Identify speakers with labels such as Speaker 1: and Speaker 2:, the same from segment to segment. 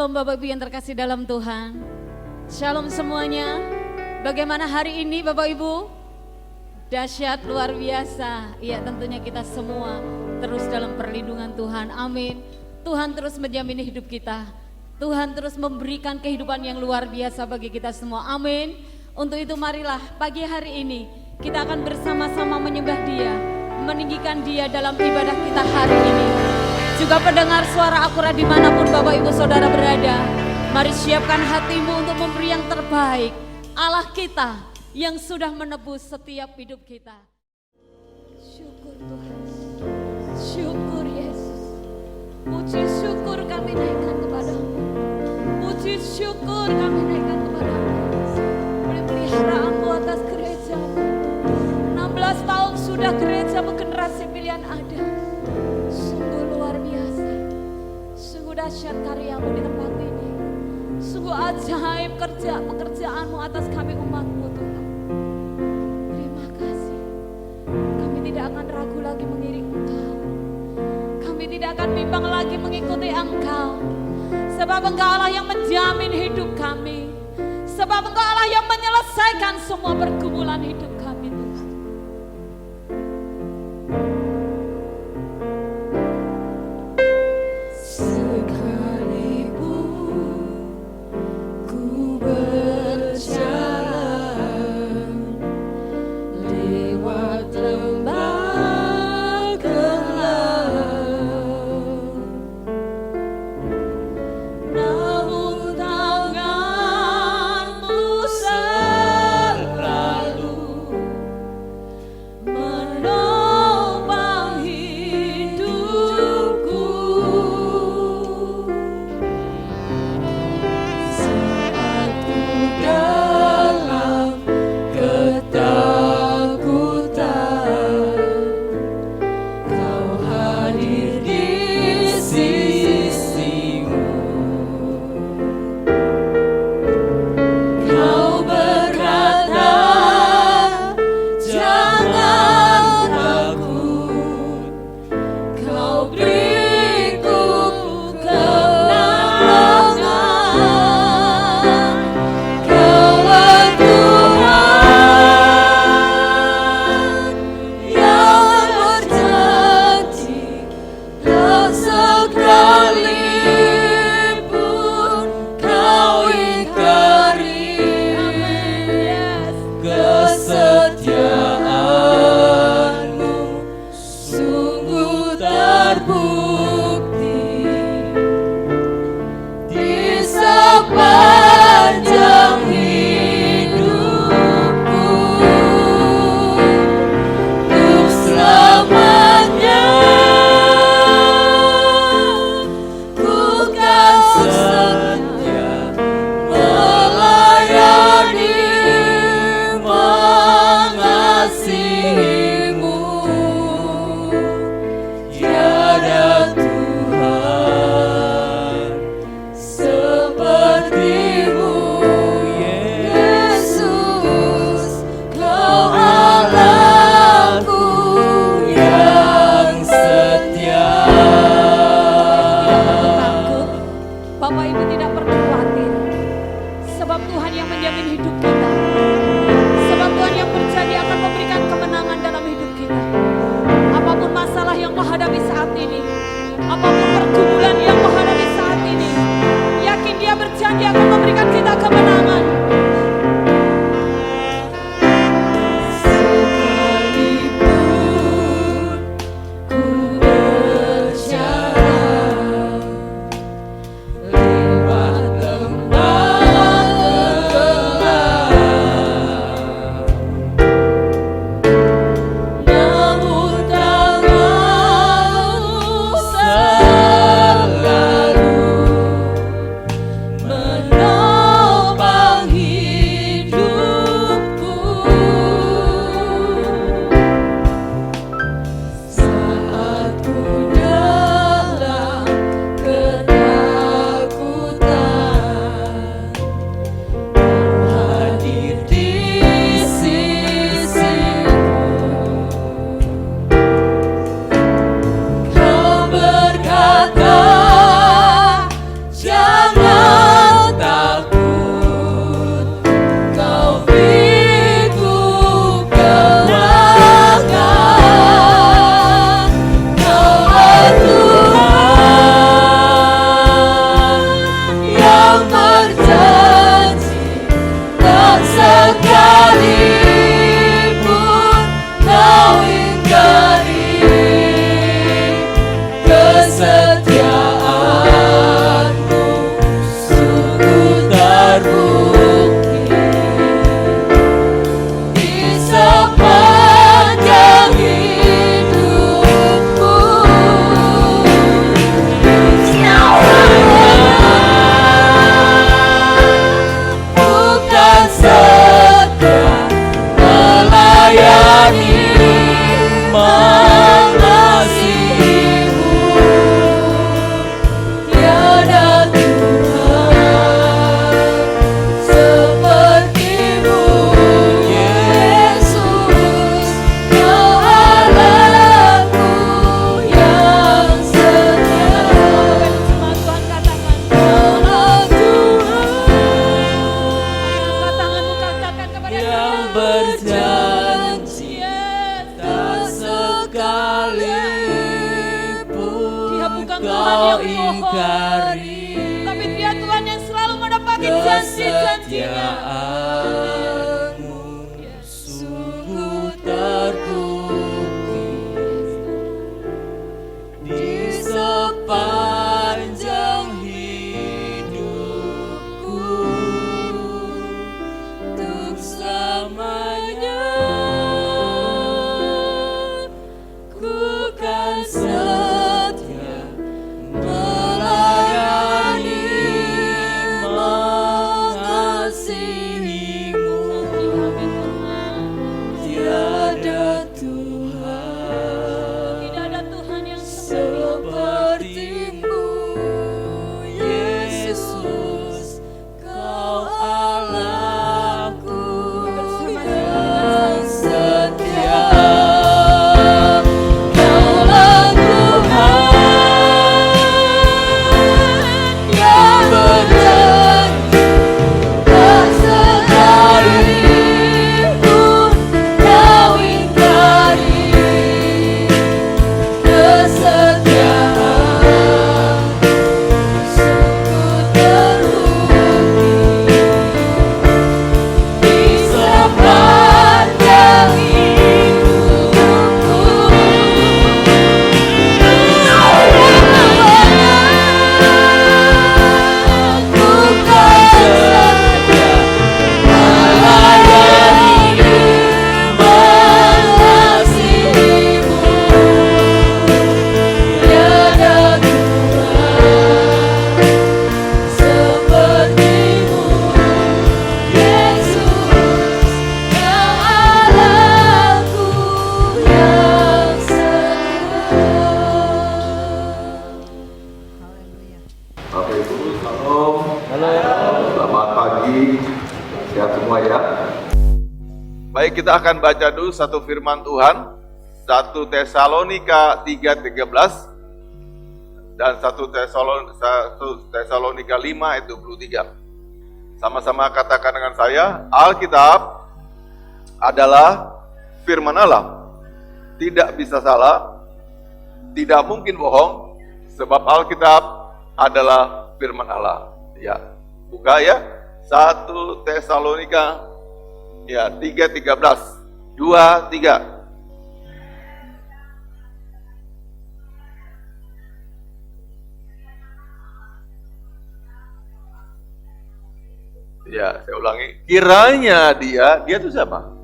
Speaker 1: Shalom Bapak Ibu yang terkasih dalam Tuhan. Shalom semuanya. Bagaimana hari ini Bapak Ibu? Dahsyat, luar biasa. Ya, tentunya kita semua terus dalam perlindungan Tuhan. Amin. Tuhan terus menjamin hidup kita. Tuhan terus memberikan kehidupan yang luar biasa bagi kita semua. Amin. Untuk itu marilah pagi hari ini kita akan bersama-sama menyembah Dia, meninggikan Dia dalam ibadah kita hari ini. Juga pendengar suara akurat dimanapun Bapak Ibu Saudara berada, mari siapkan hatimu untuk memberi yang terbaik Allah kita yang sudah menebus setiap hidup kita. Syukur Tuhan, syukur Yesus, puji syukur kami naikkan kepadamu, puji syukur kami naikkan kepadamu. Peliharaanmu atas gerejamu, 16 tahun sudah gerejamu generasi pilihan ada. Sungguh luar biasa, sungguh dahsyat karyamu di tempat ini, sungguh ajaib pekerjaanmu atas kami umatmu Tuhan. Terima kasih, kami tidak akan ragu lagi mengiring Engkau, kami tidak akan bimbang lagi mengikuti Engkau, sebab Engkau Allah yang menjamin hidup kami, sebab Engkau Allah yang menyelesaikan semua pergumulan hidup kami Tuhan.
Speaker 2: Menopang
Speaker 1: yang bohong, tapi Dia Tuhan yang selalu menepati janji-janji-Nya.
Speaker 2: Sungguh terbukti di sepanjang hidupku, untuk selamanya ku kan setia melayani, mengasihimu. Tiada Tuhan,
Speaker 1: Tidak ada Tuhan yang
Speaker 2: seperti-Mu, Yesus. Kau Allahku yang setia. Kaulah Tuhan yang berjanji tak sekalipun Kau ingkari kesetiaan. Sungguh terbukti di sepanjang hidupku, ku kan setia melayani, mengasihimu. Tiada Tuhan seperti-Mu, Yesus. Kau Allahku yang setia.
Speaker 3: Bapak Ibu, salam. Selamat pagi. Sehat semua ya. Baik, kita akan baca dulu satu firman Tuhan. 1 Tesalonika 3:13 dan 1 Tesalonika 5 ayat 23. Sama-sama katakan dengan saya, Alkitab adalah firman Allah. Tidak bisa salah, tidak mungkin bohong, sebab Alkitab adalah firman Allah. Ya, buka ya. 1 Tesalonika ya 3:13. 2, 3. Ya, saya ulangi. Kiranya dia itu siapa?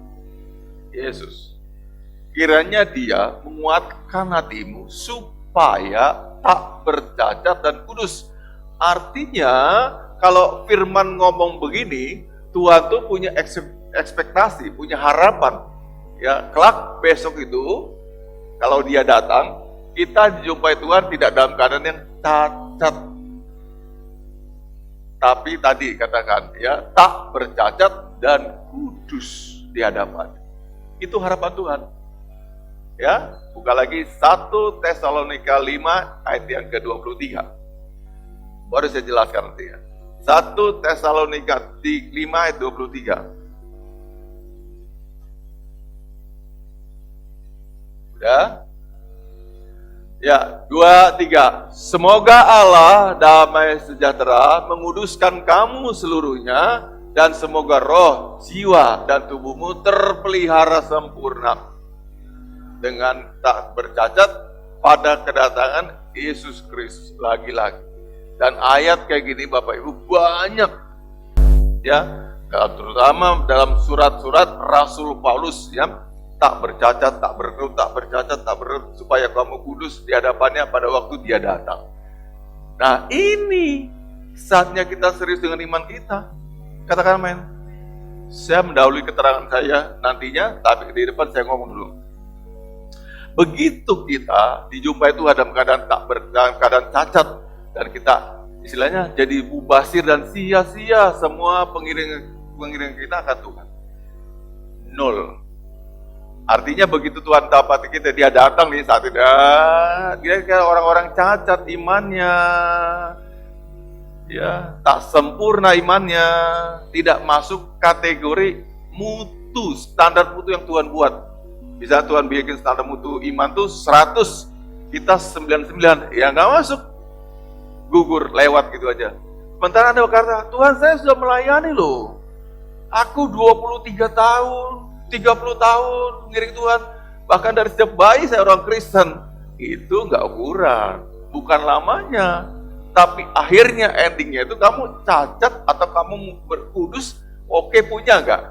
Speaker 3: Yesus. Kiranya dia menguatkan hatimu supaya tak bercacat dan kudus. Artinya, kalau firman ngomong begini, Tuhan tuh punya ekspektasi, punya harapan. Ya, kelak besok itu, kalau dia datang, kita dijumpai Tuhan tidak dalam keadaan yang cacat. Tapi tadi katakan, ya, tak bercacat dan kudus di hadapan. Itu harapan Tuhan. Ya, buka lagi 1 Tesalonika 5 ayat yang ke-23. Baru saya jelaskan nanti ya. 1 Tesalonika 5 ayat 23. Udah? Ya, 2, 3. Semoga Allah damai sejahtera menguduskan kamu seluruhnya, dan semoga roh, jiwa, dan tubuhmu terpelihara sempurna dengan tak bercacat pada kedatangan Yesus Kristus lagi-lagi. Dan ayat kayak gini Bapak Ibu banyak ya, terutama dalam surat-surat Rasul Paulus ya, tak bercacat, tak berkerut, tak bercacat, tak berkerut, supaya kamu kudus di hadapannya pada waktu dia datang. Nah, ini saatnya kita serius dengan iman kita. Katakan amin. Saya mendahului keterangan saya nantinya, tapi di depan saya ngomong dulu. Begitu kita dijumpai Tuhan dalam keadaan cacat, dan kita istilahnya jadi mubasir dan sia-sia semua pengiring kita akan Tuhan. 0. Artinya begitu Tuhan dapati kita, dia datang nih saat itu, dia kayak orang-orang cacat imannya, ya, tak sempurna imannya, tidak masuk kategori mutu, standar mutu yang Tuhan buat. Bisa Tuhan bikin standar mutu iman tuh 100, kita 99, ya nggak masuk. gugur, lewat gitu aja. Sementara Anda berkata, Tuhan saya sudah melayani loh. Aku 23 tahun, 30 tahun ngiring Tuhan. Bahkan dari sejak bayi saya orang Kristen. Itu nggak ukuran, bukan lamanya. Tapi akhirnya, endingnya itu kamu cacat atau kamu berkudus, oke punya nggak?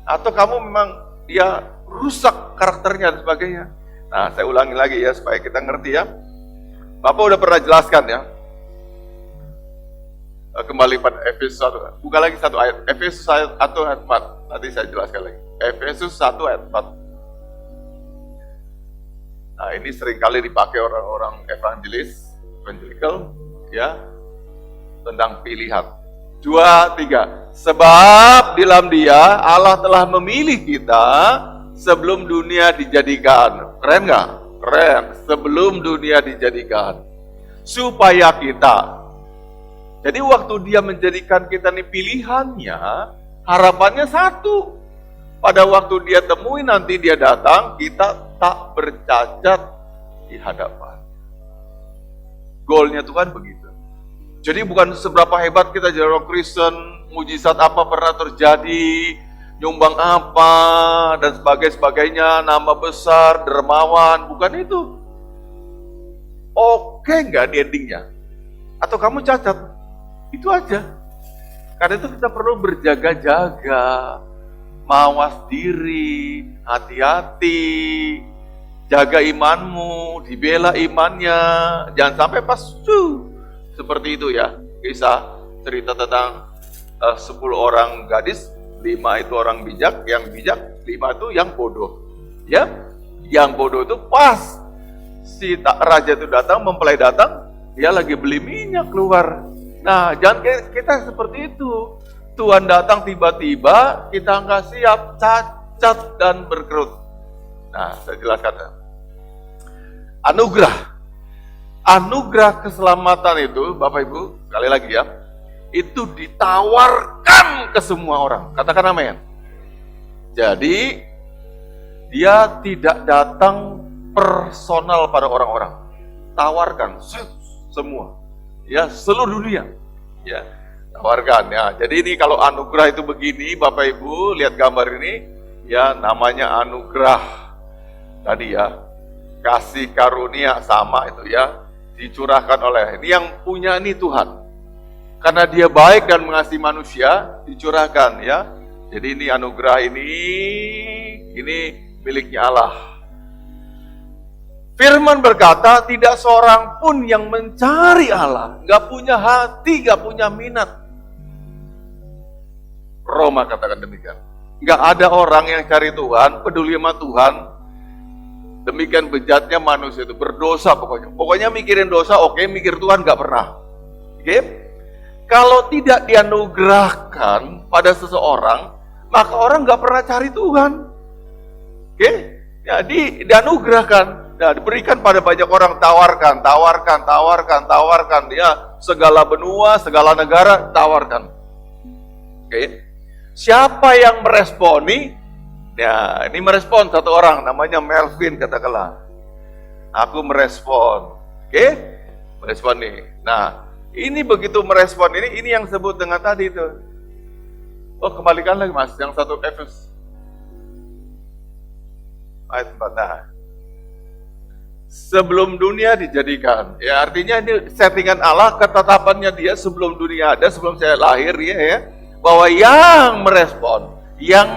Speaker 3: Atau kamu memang dia rusak karakternya dan sebagainya. Nah, saya ulangi lagi ya supaya kita ngerti ya. Bapak udah pernah jelaskan ya. Kembali pada Efesus 1. Buka lagi satu ayat. Efesus 1 ayat 4. Nanti saya jelaskan lagi. Efesus 1 ayat 4. Nah, ini seringkali dipakai orang-orang evangelical ya, tentang pilihan. 2, 3. Sebab di dalam Dia Allah telah memilih kita sebelum dunia dijadikan. Keren nggak? Keren. Sebelum dunia dijadikan. Supaya kita. Jadi waktu Dia menjadikan kita nih pilihannya, harapannya satu. Pada waktu Dia temui nanti Dia datang, kita tak bercacat di hadapan. Goalnya Tuhan begitu. Jadi bukan seberapa hebat kita jadi orang Kristen, mujizat apa pernah terjadi, nyumbang apa, dan sebagainya, nama besar, dermawan, bukan itu. Oke nggak di endingnya? Atau kamu cacat? Itu aja. Karena itu kita perlu berjaga-jaga, mawas diri, hati-hati, jaga imanmu, dibela imannya, jangan sampai pas seperti itu ya. Kisah cerita tentang 10 orang gadis, 5 itu orang bijak, yang bijak 5 itu yang bodoh. Ya, yang bodoh itu pas si raja itu datang, mempelai datang, dia lagi beli minyak keluar. Nah, jangan kita seperti itu. Tuhan datang tiba-tiba, kita nggak siap, cacat dan berkerut. Nah, saya jelaskan. Anugerah keselamatan itu, Bapak Ibu, sekali lagi ya, itu ditawarkan ke semua orang. Katakan amin. Jadi, dia tidak datang personal pada orang-orang. Tawarkan semua. Ya, seluruh dunia. Ya, tawarkan ya. Jadi ini kalau anugerah itu begini, Bapak Ibu, lihat gambar ini, ya namanya anugerah. Tadi ya, kasih karunia sama itu ya, dicurahkan oleh, ini yang punya ini Tuhan. Karena Dia baik dan mengasihi manusia, dicurahkan ya. Jadi ini anugerah ini miliknya Allah. Firman berkata, tidak seorang pun yang mencari Allah, gak punya hati, gak punya minat. Roma katakan demikian. Gak ada orang yang cari Tuhan, peduli sama Tuhan. Demikian bejatnya manusia itu, berdosa pokoknya. Pokoknya mikirin dosa, oke, mikir Tuhan gak pernah. Oke? Kalau tidak dianugerahkan pada seseorang, maka orang gak pernah cari Tuhan. Oke? Jadi dianugerahkan. Nah, diberikan pada banyak orang, tawarkan. Ya, segala benua, segala negara, tawarkan. Oke. Siapa yang meresponi? Ya, ini merespon satu orang, namanya Melvin, katakanlah. Aku merespon. Oke. Merespon nih. Nah, ini begitu merespon ini yang sebut dengan tadi itu. Oh, kembalikan lagi Mas, yang satu Efesus. Ayat 4. Nah, sebelum dunia dijadikan. Ya, artinya ini settingan Allah, ketetapannya Dia sebelum dunia ada, sebelum saya lahir ya, bahwa yang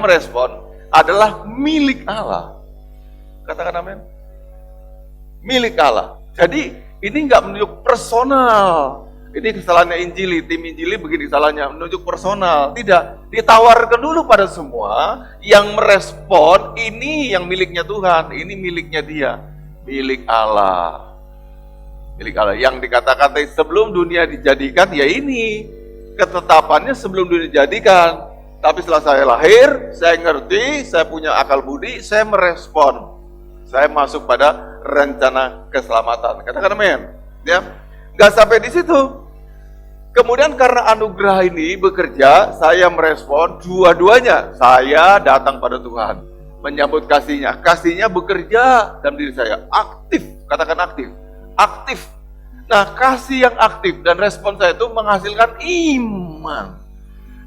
Speaker 3: merespon adalah milik Allah. Katakan amin. Milik Allah. Jadi ini nggak menunjuk personal. Ini kesalahannya Injili, tim Injili begini salahnya, menunjuk personal. Tidak, ditawarkan dulu pada semua, yang merespon ini yang miliknya Tuhan, ini miliknya Dia. Milik Allah. Milik Allah. Yang dikatakan tadi sebelum dunia dijadikan, ya ini. Ketetapannya sebelum dunia dijadikan. Tapi setelah saya lahir, saya ngerti, saya punya akal budi, saya merespon. Saya masuk pada rencana keselamatan. Katakan amin. Ya. Gak sampai di situ. Kemudian karena anugerah ini bekerja, saya merespon dua-duanya. Saya datang pada Tuhan. Menyambut kasih-Nya. Kasih-Nya bekerja dalam diri saya. Aktif. Katakan aktif. Aktif. Nah, kasih yang aktif dan respon saya itu menghasilkan iman.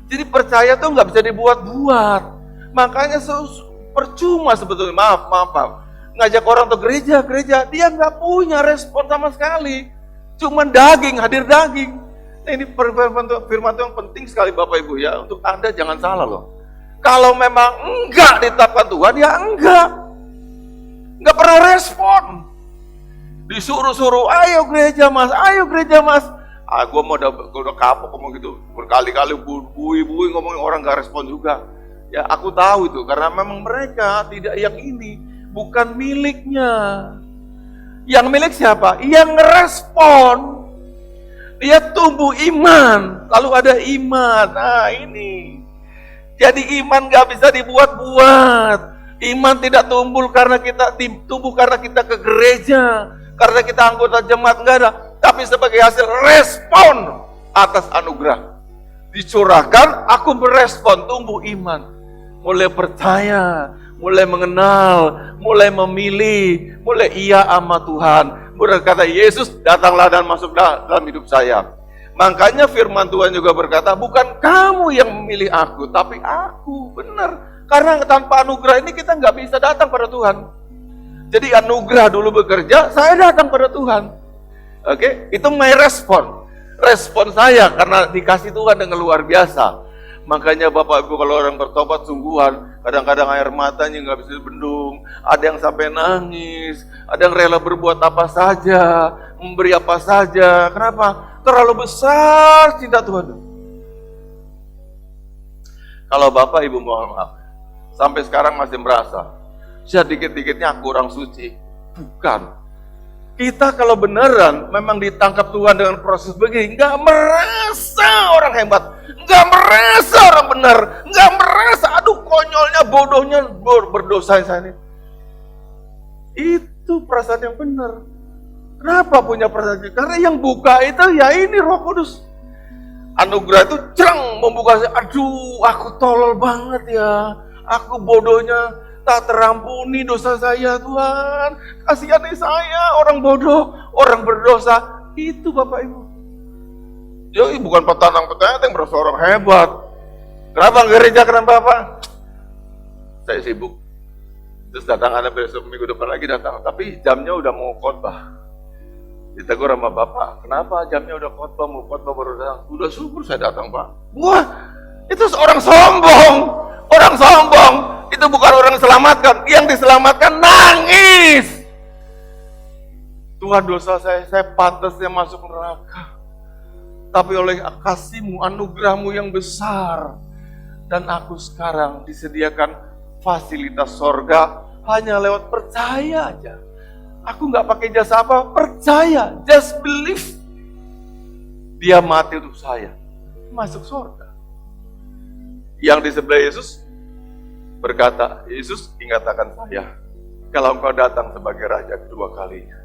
Speaker 3: Jadi percaya tuh nggak bisa dibuat-buat. Makanya percuma sebetulnya, maaf. Ngajak orang ke gereja, dia nggak punya respon sama sekali. Cuman daging, hadir daging. Nah, ini firman Tuhan yang penting sekali Bapak Ibu ya. Untuk Anda jangan salah loh. Kalau memang enggak ditetapkan Tuhan, ya enggak. Enggak pernah respon. Disuruh-suruh, ayo gereja mas. Gue udah kapok ngomong gitu. Berkali-kali bui ngomongin orang gak respon juga. Ya aku tahu itu, karena memang mereka tidak yang ini. Bukan miliknya. Yang milik siapa? Yang ngerespon. Dia tumbuh iman. Lalu ada iman. Nah ini. Jadi iman gak bisa dibuat-buat. Iman tidak tumbuh karena kita ke gereja. Karena kita anggota jemaat, enggak ada. Tapi sebagai hasil respon atas anugerah. Dicurahkan, aku berespon, tumbuh iman. Mulai percaya, mulai mengenal, mulai memilih, mulai iya sama Tuhan. Berkata Yesus, datanglah dan masuklah dalam hidup saya. Makanya firman Tuhan juga berkata, bukan kamu yang memilih aku, tapi aku. Benar. Karena tanpa anugerah ini kita nggak bisa datang pada Tuhan. Jadi anugerah dulu bekerja, saya datang pada Tuhan. Oke, itu my respon. Respon saya karena dikasih Tuhan dengan luar biasa. Makanya Bapak Ibu kalau orang bertobat sungguhan, kadang-kadang air matanya nggak bisa dibendung. Ada yang sampai nangis, ada yang rela berbuat apa saja, memberi apa saja. Kenapa? Terlalu besar cinta Tuhan. Kalau Bapak Ibu mohon maaf, sampai sekarang masih merasa sedikit-dikitnya aku orang suci. Bukan. Kita kalau beneran memang ditangkap Tuhan dengan proses begini, nggak merasa orang hebat, nggak merasa orang benar, nggak merasa aduh konyolnya, bodohnya, berdosa saya ini. Itu perasaan yang benar. Kenapa punya perasaan? Karena yang buka itu ya ini Roh Kudus. Anugerah itu cerang membuka saya. Aduh, aku tolol banget ya. Aku bodohnya. Tak terampuni dosa saya Tuhan. Kasihani saya, orang bodoh, orang berdosa. Itu Bapak Ibu. Jadi bukan petantang-petantang yang berasa orang hebat. Kenapa gereja, kenapa Bapak? Saya sibuk. Terus datang Anda besok minggu depan lagi datang. Tapi jamnya udah mau khotbah. Ditegur sama Bapak, kenapa jamnya udah khotbah, mau khotbah baru datang? Udah syukur saya datang Pak. Wah, itu seorang sombong. Orang sombong. Itu bukan orang diselamatkan, yang diselamatkan nangis. Tuhan dosa saya pantasnya masuk neraka. Tapi oleh kasih-Mu, anugerah-Mu yang besar. Dan aku sekarang disediakan fasilitas sorga hanya lewat percaya aja. Aku nggak pakai jasa apa, percaya, just believe. Dia mati untuk saya, masuk sorga. Yang di sebelah Yesus berkata, Yesus ingat akan saya kalau engkau datang sebagai raja kedua kalinya.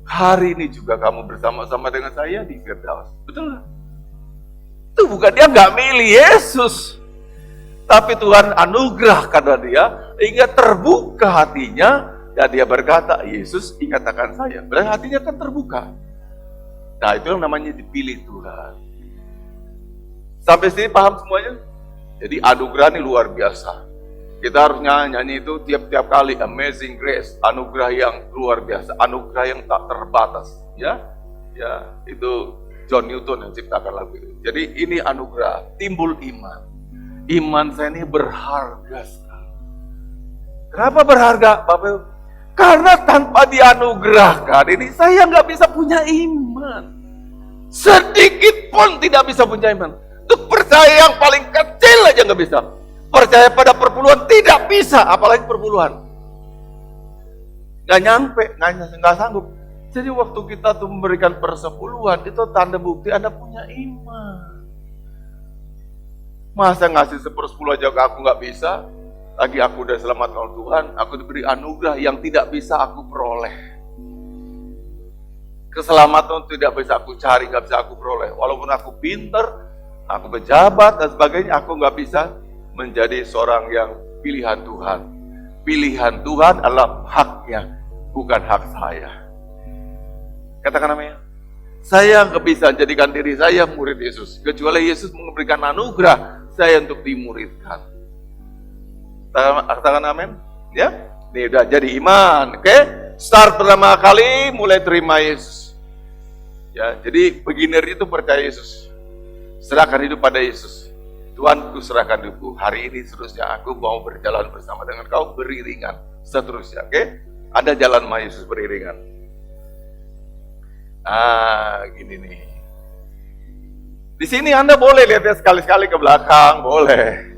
Speaker 3: Hari ini juga kamu bersama-sama dengan saya di Firdaus. Betul gak? Itu bukan dia nggak milih Yesus, tapi Tuhan anugerah karena dia hingga terbuka hatinya dan dia berkata, Yesus ingat akan saya. Berarti hatinya kan terbuka. Nah itu yang namanya dipilih Tuhan. Sampai sini paham semuanya? Jadi anugerah ini luar biasa. Kita harus nyanyi itu tiap-tiap kali, Amazing Grace, anugerah yang luar biasa, anugerah yang tak terbatas. Ya, itu John Newton yang ciptakan lagu itu. Jadi ini anugerah, timbul iman. Iman saya ini berharga sekali. Kenapa berharga, Bapak? Karena tanpa dianugerahkan ini saya nggak bisa punya iman. Sedikit pun tidak bisa punya iman. Untuk percaya yang paling kecil aja nggak bisa. Percaya pada perpuluhan tidak bisa, apalagi perpuluhan. Nggak nyampe, nggak sanggup. Jadi waktu kita tuh memberikan persepuluhan, itu tanda bukti Anda punya iman. Masa ngasih 1/10 aja ke aku nggak bisa, lagi aku udah selamat oleh Tuhan, aku diberi anugerah yang tidak bisa aku peroleh. Keselamatan tidak bisa aku cari, nggak bisa aku peroleh. Walaupun aku pinter, aku pejabat dan sebagainya, aku nggak bisa menjadi seorang yang pilihan Tuhan. Pilihan Tuhan adalah haknya, bukan hak saya. Katakan namanya. Saya nggak bisa jadikan diri saya murid Yesus, kecuali Yesus memberikan anugerah saya untuk dimuridkan. Katakan amin, ya. Ini udah jadi iman, oke? Start pertama kali mulai terima Yesus. Ya, jadi beginner itu percaya Yesus. Serahkan hidup pada Yesus. Tuhan, ku serahkan hidupku. Hari ini seterusnya aku mau berjalan bersama dengan kau beriringan. Seterusnya, oke? Ada jalan sama Yesus beriringan. Gini nih. Di sini Anda boleh lihat ya sekali-sekali ke belakang, boleh.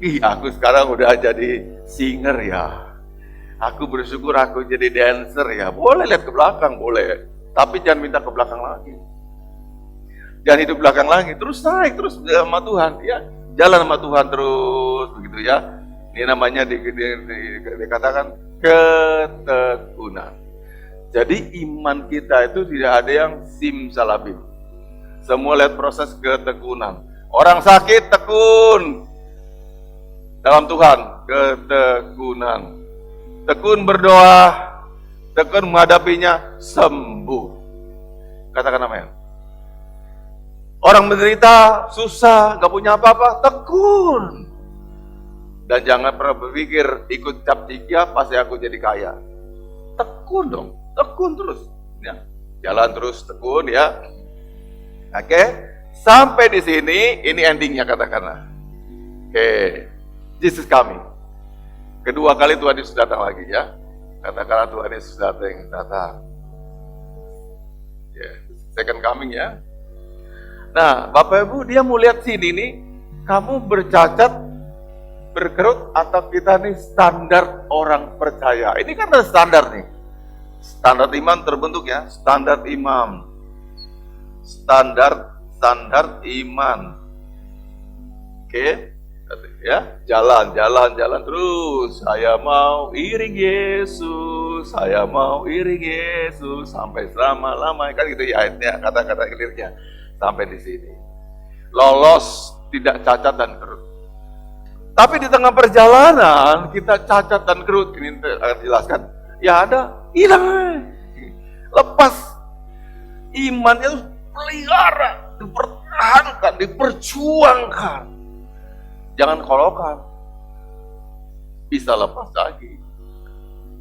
Speaker 3: Ih, aku sekarang udah jadi singer ya. Aku bersyukur aku jadi dancer ya. Boleh lihat ke belakang, boleh. Tapi jangan minta ke belakang lagi. Jangan hidup belakang lagi. Terus naik, terus sama Tuhan. Ya, jalan sama Tuhan terus, begitu ya. Ini namanya dikatakan ketekunan. Jadi iman kita itu tidak ada yang simsalabim. Semua lihat proses ketekunan. Orang sakit tekun dalam Tuhan, ketekunan. Tekun berdoa, tekun menghadapinya, sembuh. Katakan amin. Orang menderita, susah, gak punya apa-apa, tekun. Dan jangan pernah berpikir ikut cap tiga pasti aku jadi kaya. Tekun dong. Tekun terus, ya. Jalan terus tekun ya. Oke, sampai di sini ini endingnya katakanlah. Oke, Jesus coming. Kedua kali Tuhan Yesus datang lagi ya. Katakanlah Tuhan Yesus datang. Ya, second coming ya. Nah, Bapak Ibu dia mau lihat sini nih, kamu bercacat, berkerut atau kita nih standar orang percaya. Ini kan ada standar nih. Standar iman terbentuk ya, standar imam. Standar iman. Oke, ya, jalan terus. Saya mau iring Yesus, saya mau iring Yesus sampai selama-lamanya, kan gitu ya ayatnya, kata-kata liriknya. Sampai di sini. Lolos, tidak cacat dan kerut. Tapi di tengah perjalanan kita cacat dan kerut, ini akan jelaskan. Ya ada, hilang. Lepas imannya itu pelihara, dipertahankan, diperjuangkan. Jangan kolokan. Bisa lepas lagi.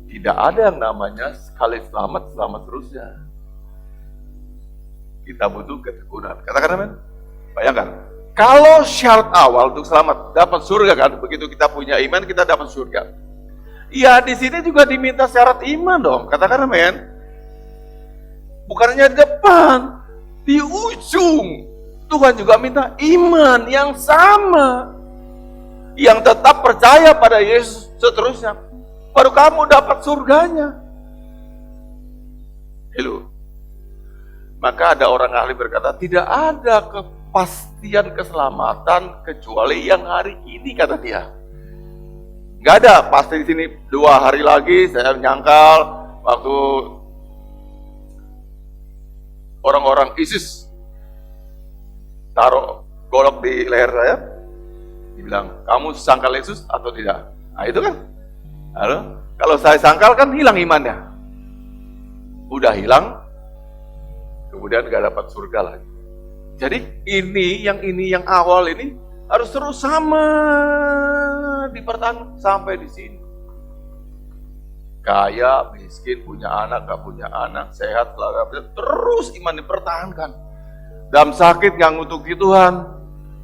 Speaker 3: Tidak ada yang namanya sekali selamat terusnya. Kita butuh ketekunan. Katakan amin. Bayangkan, kalau syarat awal untuk selamat dapat surga kan, begitu kita punya iman kita dapat surga. Ya di sini juga diminta syarat iman dong. Katakan amin. Bukannya di depan, di ujung Tuhan juga minta iman yang sama, yang tetap percaya pada Yesus seterusnya. Baru kamu dapat surganya. Hello. Maka ada orang ahli berkata, tidak ada kepastian keselamatan kecuali yang hari ini, kata dia. Gak ada, pasti di sini 2 hari lagi saya nyangkal waktu orang-orang ISIS taruh golok di leher saya, dibilang, kamu sangkal Yesus atau tidak? Nah itu kan. Lalu, kalau saya sangkal kan hilang imannya. Udah hilang, kemudian gak dapat surga lagi. Jadi ini yang awal ini harus terus sama dipertahankan sampai di sini. Kaya, miskin, punya anak, gak punya anak, sehat, terus iman dipertahankan. Dalam sakit gak ngutuki Tuhan,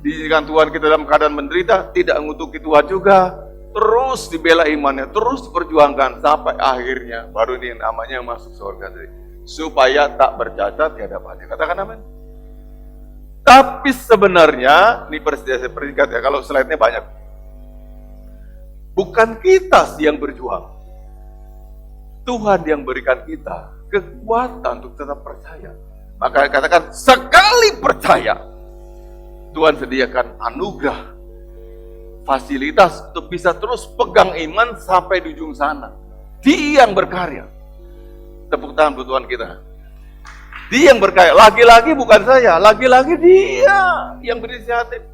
Speaker 3: diizinkan Tuhan kita dalam keadaan menderita, tidak ngutuki Tuhan juga, terus dibela imannya, terus diperjuangkan sampai akhirnya baru ini namanya masuk surga. Supaya tak bercacat di hadapannya. Katakan amin. Tapi sebenarnya, ini saya peringkat ya, kalau slide-nya banyak. Bukan kita sih yang berjuang. Tuhan yang berikan kita kekuatan untuk tetap percaya. Maka katakan, sekali percaya, Tuhan sediakan anugerah, fasilitas untuk bisa terus pegang iman sampai di ujung sana. Dia yang berkarya. Tepuk tangan buat Tuhan kita. Dia yang berkarya. Lagi-lagi bukan saya, lagi-lagi dia yang berinisiatif.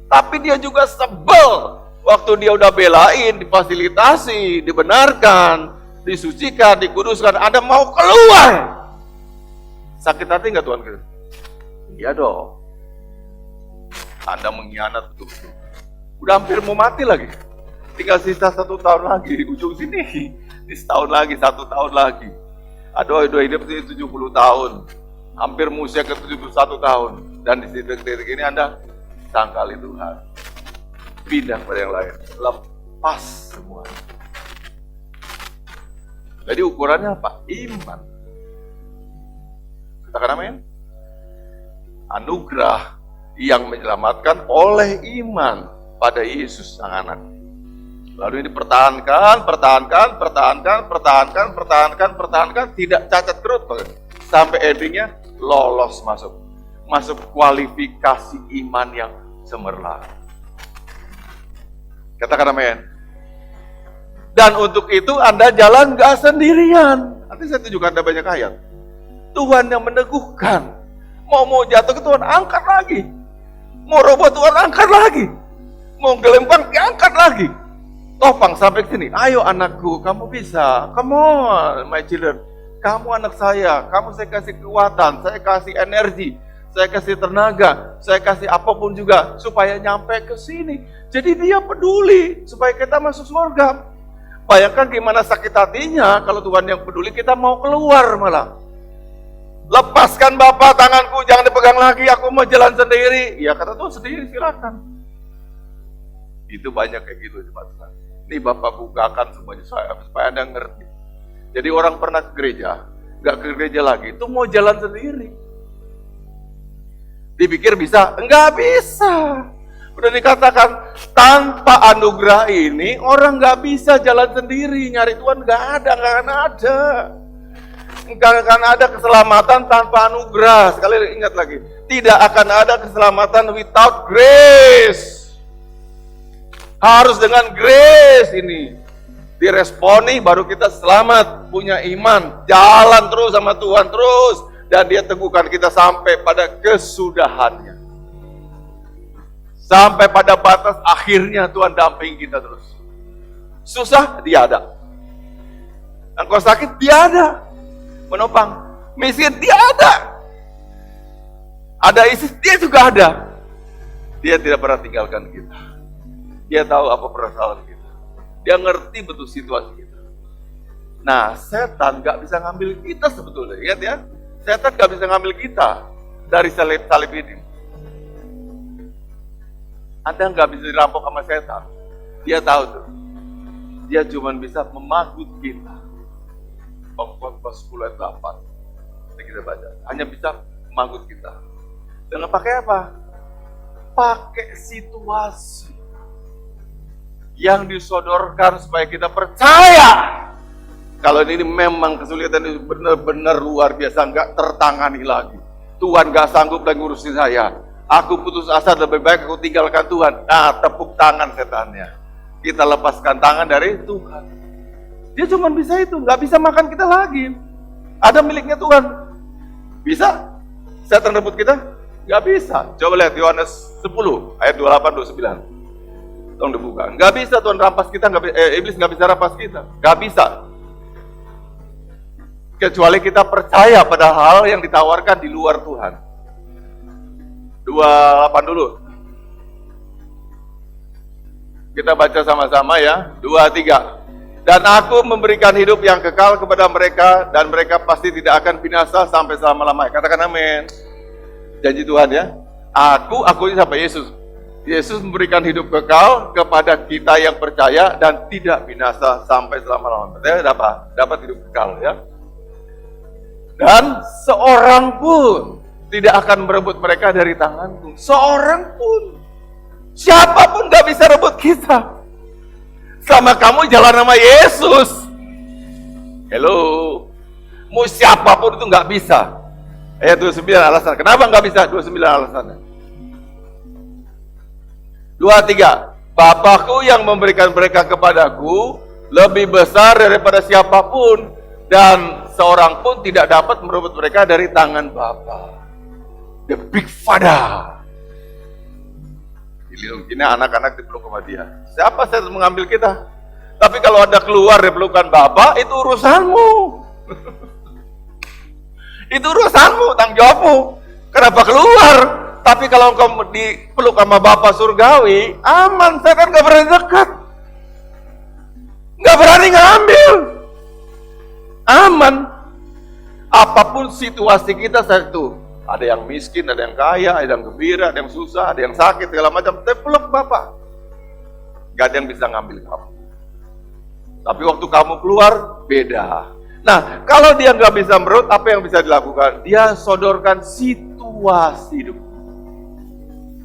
Speaker 3: Tapi dia juga sebel waktu dia udah belain, difasilitasi, dibenarkan, disucikan, dikuduskan, ada mau keluar. Sakit hati nggak Tuhan? Iya dong. Anda mengkhianat betul-betul. Udah hampir mau mati lagi. Tinggal sisa 1 tahun lagi di ujung sini. Di setahun lagi, 1 tahun lagi. Aduh, hidup 70 tahun. Hampir usia ke 71 tahun. Dan di detik-detik ini Anda sangkali Tuhan. Pindah pada yang lain. Lepas semua. Jadi ukurannya apa? Iman. Katakan amin. Anugerah yang menyelamatkan oleh iman pada Yesus sang anak. Lalu ini pertahankan, tidak cacat kerut, sampai endingnya lolos masuk kualifikasi iman yang cemerlang. Katakan amin. Dan untuk itu Anda jalan gak sendirian. Nanti saya tunjukkan Anda banyak ayat. Tuhan yang meneguhkan. Mau jatuh ke Tuhan, angkat lagi. Mau roboh Tuhan, angkat lagi. Mau gelempang, diangkat lagi. Topang sampai ke sini. Ayo anakku, kamu bisa. Come on, my children. Kamu anak saya. Kamu saya kasih kekuatan, saya kasih energi, saya kasih tenaga, saya kasih apapun juga supaya nyampe ke sini. Jadi dia peduli supaya kita masuk surga. Bayangkan gimana sakit hatinya kalau Tuhan yang peduli, kita mau keluar malah. Lepaskan Bapak tanganku, jangan dipegang lagi, aku mau jalan sendiri. Ya kata Tuhan, sendiri silakan. Itu banyak kayak gitu teman-teman. Ini Bapak bukakan semuanya supaya Anda ngerti. Jadi orang pernah ke gereja, nggak ke gereja lagi, itu mau jalan sendiri. Dipikir bisa? Enggak bisa. Udah dikatakan, tanpa anugerah ini, orang nggak bisa jalan sendiri. Nyari Tuhan nggak akan ada. Nggak akan ada keselamatan tanpa anugerah. Sekali ingat lagi, tidak akan ada keselamatan without grace. Harus dengan grace ini diresponi baru kita selamat, punya iman, jalan terus sama Tuhan terus, dan Dia teguhkan kita sampai pada kesudahannya. Sampai pada batas akhirnya Tuhan dampingi kita terus. Susah, Dia ada. Engkau sakit, Dia ada. Menopang, miskin, Dia ada. Ada ISIS, Dia juga ada. Dia tidak pernah tinggalkan kita. Dia tahu apa perasaan kita. Dia ngerti betul situasi kita. Nah, setan gak bisa ngambil kita sebetulnya. Lihat ya, setan gak bisa ngambil kita dari salib ini. Anda gak bisa dirampok sama setan. Dia tahu tuh. Dia cuma bisa memagut kita. Pas 10 ayat 8. Kita baca. Hanya bisa memagut kita. Dengan pakai apa? Pakai situasi yang disodorkan supaya kita percaya kalau ini memang kesulitan itu benar-benar luar biasa, nggak tertangani lagi. Tuhan nggak sanggup lagi ngurusin saya. Aku putus asa, lebih baik aku tinggalkan Tuhan. Nah, tepuk tangan setannya. Kita lepaskan tangan dari Tuhan. Dia cuma bisa itu, nggak bisa makan kita lagi. Ada miliknya Tuhan. Bisa? Setan rebut kita? Nggak bisa. Coba lihat Yohanes 10 ayat 28-29. Tolong dibuka. Nggak bisa Tuhan rampas kita, iblis nggak bisa rampas kita. Nggak bisa. Kecuali kita percaya pada hal yang ditawarkan di luar Tuhan. 28 dulu. Kita baca sama-sama ya. 2-3. Dan aku memberikan hidup yang kekal kepada mereka, dan mereka pasti tidak akan binasa sampai selama-lamanya. Katakan amin. Janji Tuhan ya. Aku ini sampai Yesus. Yesus memberikan hidup kekal kepada kita yang percaya dan tidak binasa sampai selama-lamanya. Dapat hidup kekal ya. Dan seorang pun tidak akan merebut mereka dari tanganku. Seorang pun. Siapapun gak bisa rebut kita. Selama kamu jalan sama Yesus. Hello. Mau siapapun itu gak bisa. Ayat 29 alasan. Kenapa gak bisa? 29 alasannya. 2-3. Bapakku yang memberikan mereka kepadaku lebih besar daripada siapapun, dan seorang pun tidak dapat merebut mereka dari tangan Bapa. The Big Father. Ini anak-anak dipeluk sama Dia. Siapa saya mengambil kita? Tapi kalau Anda keluar dari pelukan Bapa, itu urusanmu. Itu urusanmu, tanggung jawabmu. Kenapa keluar? Tapi kalau engkau dipeluk sama Bapa surgawi, aman, setan gak berani dekat. Gak berani ngambil. Aman. Apapun situasi kita saat itu, ada yang miskin, ada yang kaya, ada yang gembira, ada yang susah, ada yang sakit, segala macam. Tapi peluk Bapa. Gak ada yang bisa ngambil kamu. Tapi waktu kamu keluar, beda. Nah, kalau dia nggak bisa merut, apa yang bisa dilakukan? Dia sodorkan situasi hidup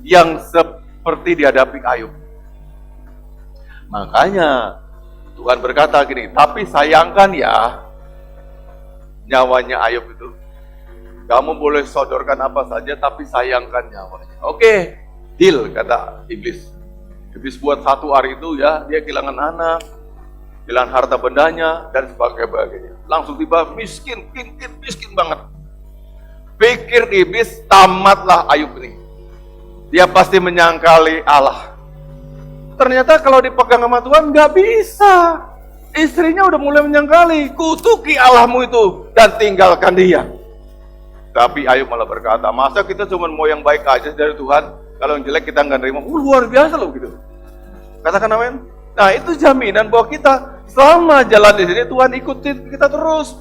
Speaker 3: yang seperti dihadapi Ayub. Makanya Tuhan berkata gini, tapi sayangkan ya nyawanya Ayub itu. Kamu boleh sodorkan apa saja, tapi sayangkan nyawanya. Oke, deal, kata iblis. Iblis buat 1 hari itu ya, dia kehilangan anak, kehilangan harta bendanya, dan sebagainya. Langsung tiba miskin banget. Pikir iblis, tamatlah Ayub ini. Dia pasti menyangkali Allah. Ternyata kalau dipegang sama Tuhan nggak bisa. Istrinya udah mulai menyangkali, kutuki Allahmu itu dan tinggalkan dia. Tapi Ayub malah berkata, masa kita cuma mau yang baik aja dari Tuhan, kalau yang jelek kita nggak nerima. Luar biasa loh gitu. Katakan amin. Nah itu jaminan bahwa kita selama jalan di sini Tuhan ikutin kita terus,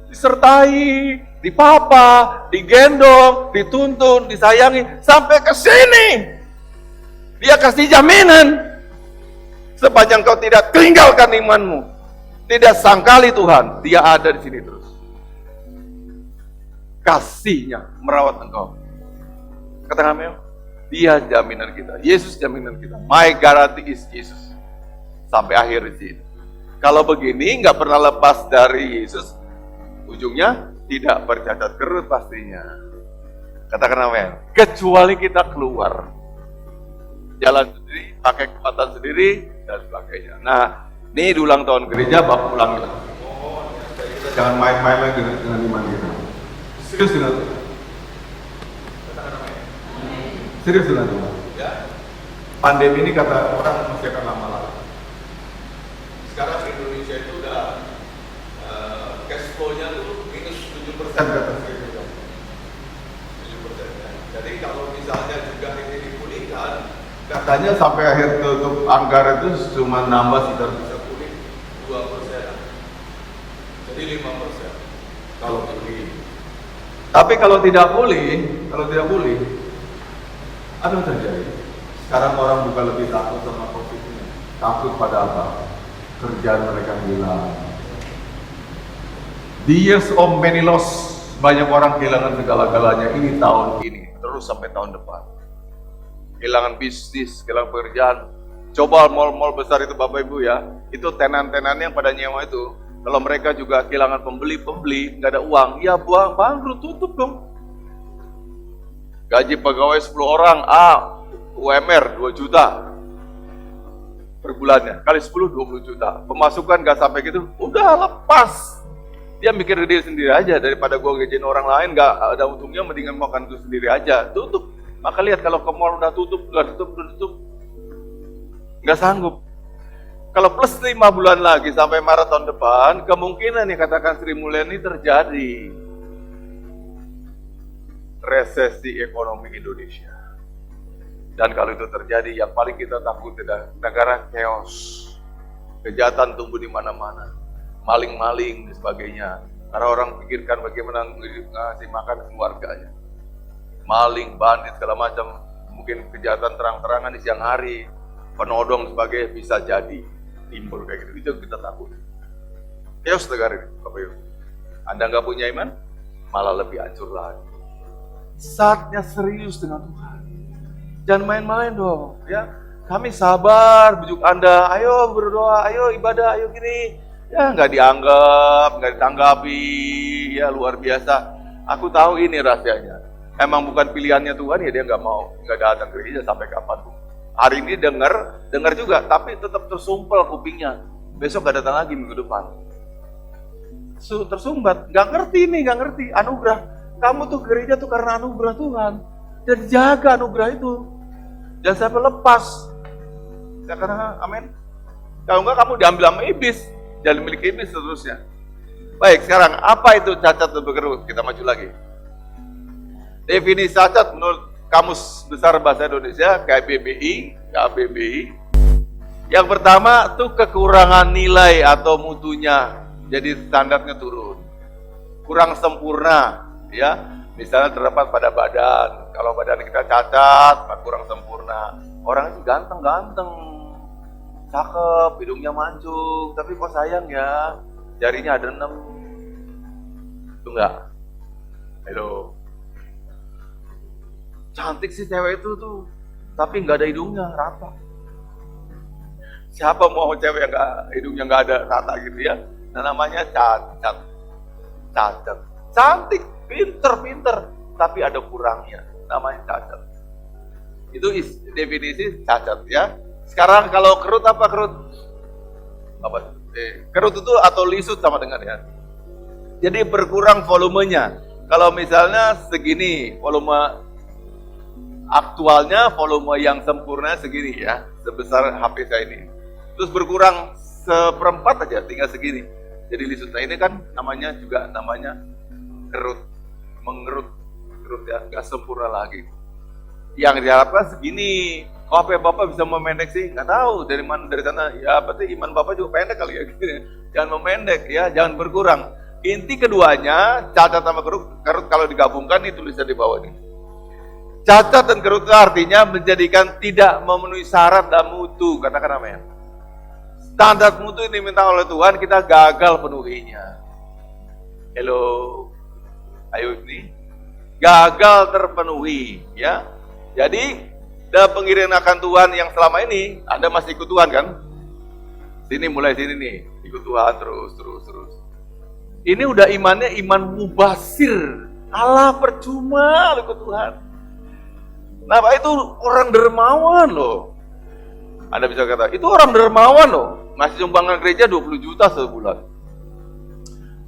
Speaker 3: disertai, dipapa, digendong, dituntun, disayangi sampai ke sini. Dia kasih jaminan sepanjang kau tidak tinggalkan imanmu, tidak sangkali Tuhan, Dia ada di sini terus. Kasihnya merawat engkau. Katakan amin. Dia jaminan kita. Yesus jaminan kita. My guarantee is Jesus. Sampai akhir di sini. Kalau begini nggak pernah lepas dari Yesus, ujungnya tidak bercacat kerut pastinya. Katakan amin. Kecuali kita keluar, jalan sendiri, pakai kekuatan sendiri dan sebagainya. Nah, ini di ulang tahun gereja, Bapak ulangi lagi. Kita jangan main-main lagi dengan iman kita. Serius dengan Tuhan. Katakan amin. Serius dengan Tuhan. Ya. Pandemi ini kata orang masih akan lama lagi. Sekarang Indonesia itu udah cash flow-nya tuh minus 7% kata saya. 7%. Ya. Jadi kalau misalnya juga ini dipulihkan, katanya sampai akhir tutup anggaran itu cuma nambah sekitar bisa pulih 2%. Jadi 5%. Kalau pulih. Tapi kalau tidak pulih, apa yang terjadi? Sekarang orang bukan lebih takut sama COVID-nya. Takut pada apa? Kerjaan mereka hilang. The years of many loss, banyak orang kehilangan segala-galanya ini tahun ini, terus sampai tahun depan. Kehilangan bisnis, kehilangan pekerjaan. Coba mall-mall besar itu Bapak Ibu ya, itu tenan-tenan yang pada nyewa itu, kalau mereka juga kehilangan pembeli, nggak ada uang, ya buang, bangkrut, tutup dong. Gaji pegawai 10 orang, UMR 2 juta. Per bulannya, kali 10, 20 juta. Pemasukan gak sampai gitu, udah lepas. Dia mikir diri sendiri aja, daripada gue gajiin orang lain gak ada untungnya, mendingan makan gue sendiri aja. Tutup. Maka lihat kalau ke mall udah tutup, gak sanggup. Kalau plus 5 bulan lagi sampai Maret tahun depan, kemungkinan nih katakan Sri Mulyani terjadi resesi ekonomi Indonesia. Dan kalau itu terjadi, yang paling kita takut adalah negara chaos, kejahatan tumbuh di mana-mana, maling-maling dan sebagainya. Karena orang pikirkan bagaimana ngasih makan keluarganya, maling, bandit segala macam, mungkin kejahatan terang-terangan di siang hari, penodong sebagainya bisa jadi timbul kayak gitu. Itu yang kita takut. Chaos negara ini, Bapak Ibu. Anda nggak punya iman, malah lebih hancur lagi. Saatnya serius dengan Tuhan. Jangan main-main dong, ya. Kami sabar, bujuk Anda, ayo berdoa, ayo ibadah, ayo gini. Ya nggak dianggap, nggak ditanggapi, ya luar biasa. Aku tahu ini rahasianya. Emang bukan pilihannya Tuhan, ya dia nggak mau, nggak datang ke gereja sampai kapanpun. Hari ini dengar juga, tapi tetap tersumpel kupingnya. Besok nggak datang lagi minggu depan. Tersumbat, nggak ngerti anugerah. Kamu tuh gereja tuh karena anugerah Tuhan. Dan jaga anugerah itu. Jangan sampai lepas. Ya karena amin. Kalau enggak kamu diambil sama iblis, jangan milik iblis seterusnya. Baik, sekarang apa itu cacat dan berkerut? Kita maju lagi. Definisi cacat menurut Kamus Besar Bahasa Indonesia, KBBI. Yang pertama tuh kekurangan nilai atau mutunya, jadi standarnya turun. Kurang sempurna, ya. Misalnya terdapat pada badan. Kalau badan kita cacat, kurang sempurna. Orang itu ganteng-ganteng, cakep, hidungnya mancung, tapi kok sayang ya, jarinya ada 6. Itu enggak? Halo. Cantik sih cewek itu tuh, tapi nggak ada hidungnya, rata. Siapa mau cewek yang hidungnya nggak ada rata gitu ya? Nah, namanya cacat. Cantik, pinter, tapi ada kurangnya. Namanya cacat. Itu definisi cacat ya. Sekarang kalau kerut apa kerut? Apa? Kerut itu atau lisut sama dengan ya. Jadi berkurang volumenya. Kalau misalnya segini volume aktualnya, volume yang sempurna segini ya, sebesar HP saya ini. Terus berkurang 1/4 aja, tinggal segini. Jadi lisut. Nah ini kan namanya kerut, mengerut, kerut ya, nggak sempurna lagi. Yang diharapkan segini. Kok HP Bapak bisa memendek sih? Nggak tahu dari mana, dari sana. Ya berarti iman Bapak juga pendek kali ya. Jangan memendek ya, jangan berkurang. Inti keduanya, cacat sama kerut kalau digabungkan ini tulisan di bawah ini. Cacat dan kerut itu artinya menjadikan tidak memenuhi syarat dan mutu. Katakan amin. Standar mutu ini diminta oleh Tuhan, kita gagal penuhinya. Halo, ayo ini gagal terpenuhi, ya. Jadi dalam pengiringan akan Tuhan yang selama ini, Anda masih ikut Tuhan kan? Mulai sini nih, ikut Tuhan terus. Ini udah imannya iman mubasir. Allah percuma lu ikut Tuhan. Nah, Pak, itu orang dermawan loh. Anda bisa kata, itu orang dermawan loh. Ngasih sumbangan gereja 20 juta sebulan.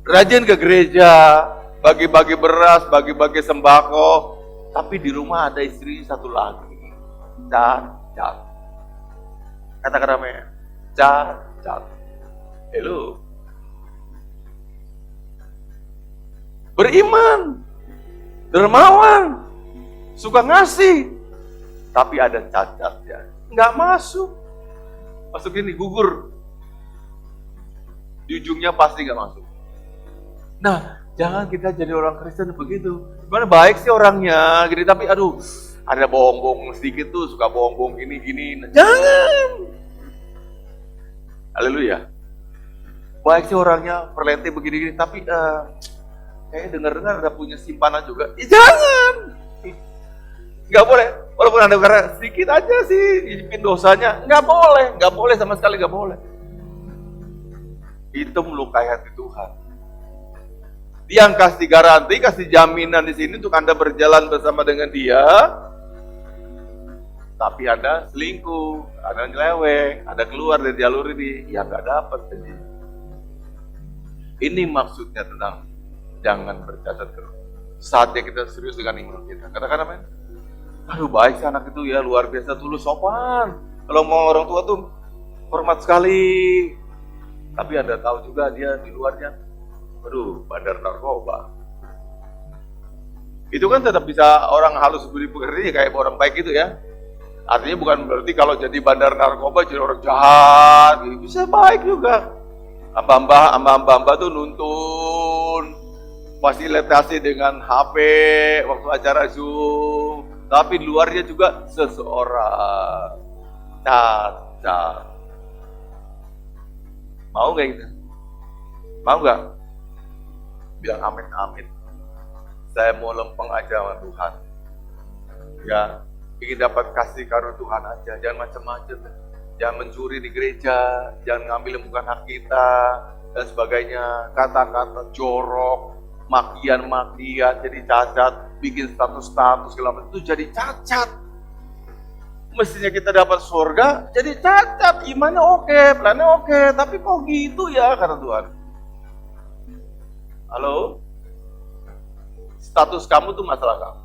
Speaker 3: Rajin ke gereja, bagi-bagi beras, bagi-bagi sembako. Tapi di rumah ada istri satu lagi. Cacat. Katakan namanya. Cacat. Halo. Beriman. Dermawan. Suka ngasih, tapi ada cacat ya, nggak masuk ini gugur, di ujungnya pasti nggak masuk. Nah, jangan kita jadi orang Kristen begitu. Gimana baik sih orangnya, gini tapi aduh, ada bohong-bohong sedikit tuh, suka bohong-bohong gini. Nah, jangan. Haleluya. Baik sih orangnya, perlente begini-gini, tapi kayaknya dengar-dengar ada punya simpanan juga. Jangan. Nggak boleh, walaupun Anda karena sedikit aja sih nyicipin dosanya, nggak boleh sama sekali nggak boleh. Itu melukai hati Tuhan. Dia yang kasih garansi, kasih jaminan di sini untuk Anda berjalan bersama dengan Dia, tapi Anda selingkuh, Anda nyeleweng, Anda keluar dari jalur ini, ya nggak dapat. Ini maksudnya tentang jangan bercacat terus. Saatnya kita serius dengan iman kita. Katakan apa? Aduh baik sih anak itu ya, luar biasa tulus, sopan. Kalau mau orang tua tuh hormat sekali. Tapi Anda tahu juga dia di luarnya, aduh bandar narkoba. Itu kan tetap bisa orang halus budi pekerti kayak orang baik itu ya. Artinya bukan berarti kalau jadi bandar narkoba jadi orang jahat. Bisa baik juga. Amba-amba tuh nuntun, fasilitasi dengan HP waktu acara Zoom. Tapi di luarnya juga seseorang cacat. Mau gak gitu? Mau gak? Bilang amin. Saya mau lempeng aja sama Tuhan. Ya, ingin dapat kasih karunia Tuhan aja. Jangan macam-macam. Jangan mencuri di gereja. Jangan ngambil yang bukan hak kita. Dan sebagainya. Kata-kata jorok. Makian-makian jadi cacat. Bikin status-status segala macam itu jadi cacat. Mestinya kita dapat surga jadi cacat. Imannya oke, plannya oke, tapi kok gitu ya kata Tuhan. Halo? Status kamu tuh masalah kamu.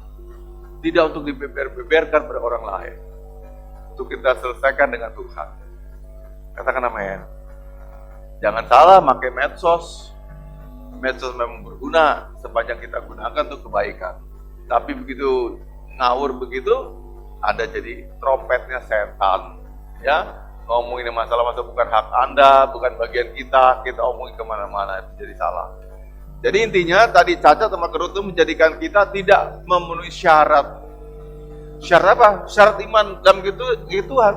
Speaker 3: Tidak untuk dibeber-beberkan pada orang lain. Untuk kita selesaikan dengan Tuhan. Katakan amin. Jangan salah pakai medsos. medsos memang berguna sepanjang kita gunakan untuk kebaikan. Tapi begitu ngawur begitu, Anda jadi trompetnya setan. Ya, ngomongin masalah bukan hak Anda, bukan bagian kita omongin kemana-mana, itu jadi salah. Jadi intinya tadi cacat sama kerut itu menjadikan kita tidak memenuhi syarat. Syarat apa? Syarat iman dalam Tuhan.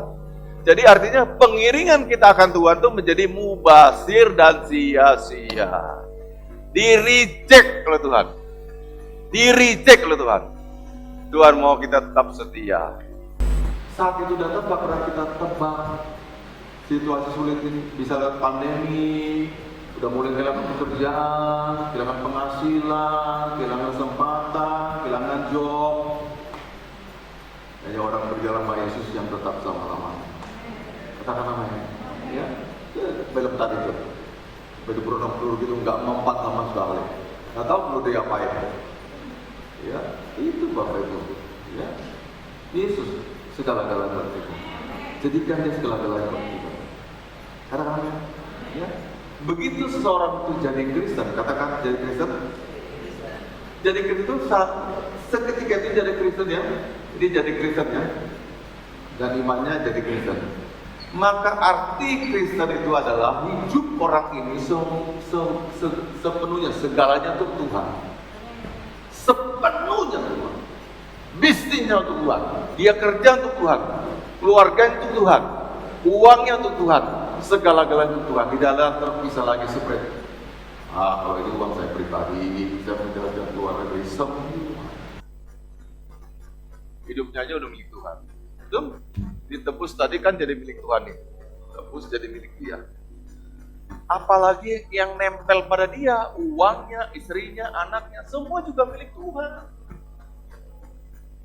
Speaker 3: Jadi artinya pengiringan kita akan Tuhan itu menjadi mubasir dan sia-sia. Di-reject oleh Tuhan. Di-reject oleh Tuhan. Tuhan mau kita tetap setia.
Speaker 4: Saat itu datang gak pernah kita tebak. Situasi sulit ini, bisa lihat pandemi, udah mulai kehilangan pekerjaan, kehilangan penghasilan, kehilangan kesempatan, kehilangan job. Hanya orang berjalan sama Yesus yang tetap selama-lamanya. Katakan namanya, ya, film tadi itu, baju peluru gitu, nggak mempan sama sekali. Nggak tahu perlu diapain. Ya, itu Bapak Ibu. Ya, Yesus segala-galanya buat kita. Jadikan dia segala-galanya buat kita. Katakan ya. Begitu seseorang itu jadi Kristen, katakan jadi Kristen. Jadi Kristen itu seketika itu jadi Kristen ya. Dia jadi Kristen ya. Dan imannya jadi Kristen. Maka arti Kristen itu adalah hidup orang ini sepenuhnya, segalanya untuk Tuhan. Sepenuhnya Tuhan. Bisnisnya untuk Tuhan. Dia kerja untuk Tuhan. Keluarganya untuk Tuhan. Uangnya untuk Tuhan. Segala-galanya untuk Tuhan. Tidak ada terpisah lagi seperti kalau ini uang saya pribadi, saya menjalankan keluar negeri, semua.
Speaker 3: Hidupnya aja udah milik Tuhan. Itu ditebus tadi kan jadi milik Tuhan nih. Tebus jadi milik dia. Apalagi yang nempel pada dia, uangnya, istrinya, anaknya, semua juga milik Tuhan.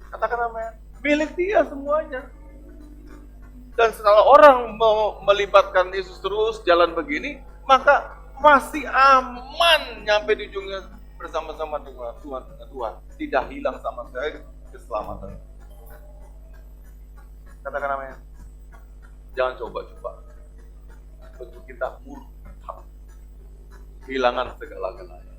Speaker 3: Katakan amin. Milik dia semuanya. Dan setelah orang melibatkan Yesus terus jalan begini, maka masih aman nyampe di ujungnya bersama-sama dengan Tuhan. Tidak hilang sama sekali keselamatan. Katakan amin. Jangan coba-coba untuk kita murtad, kehilangan segala-galanya.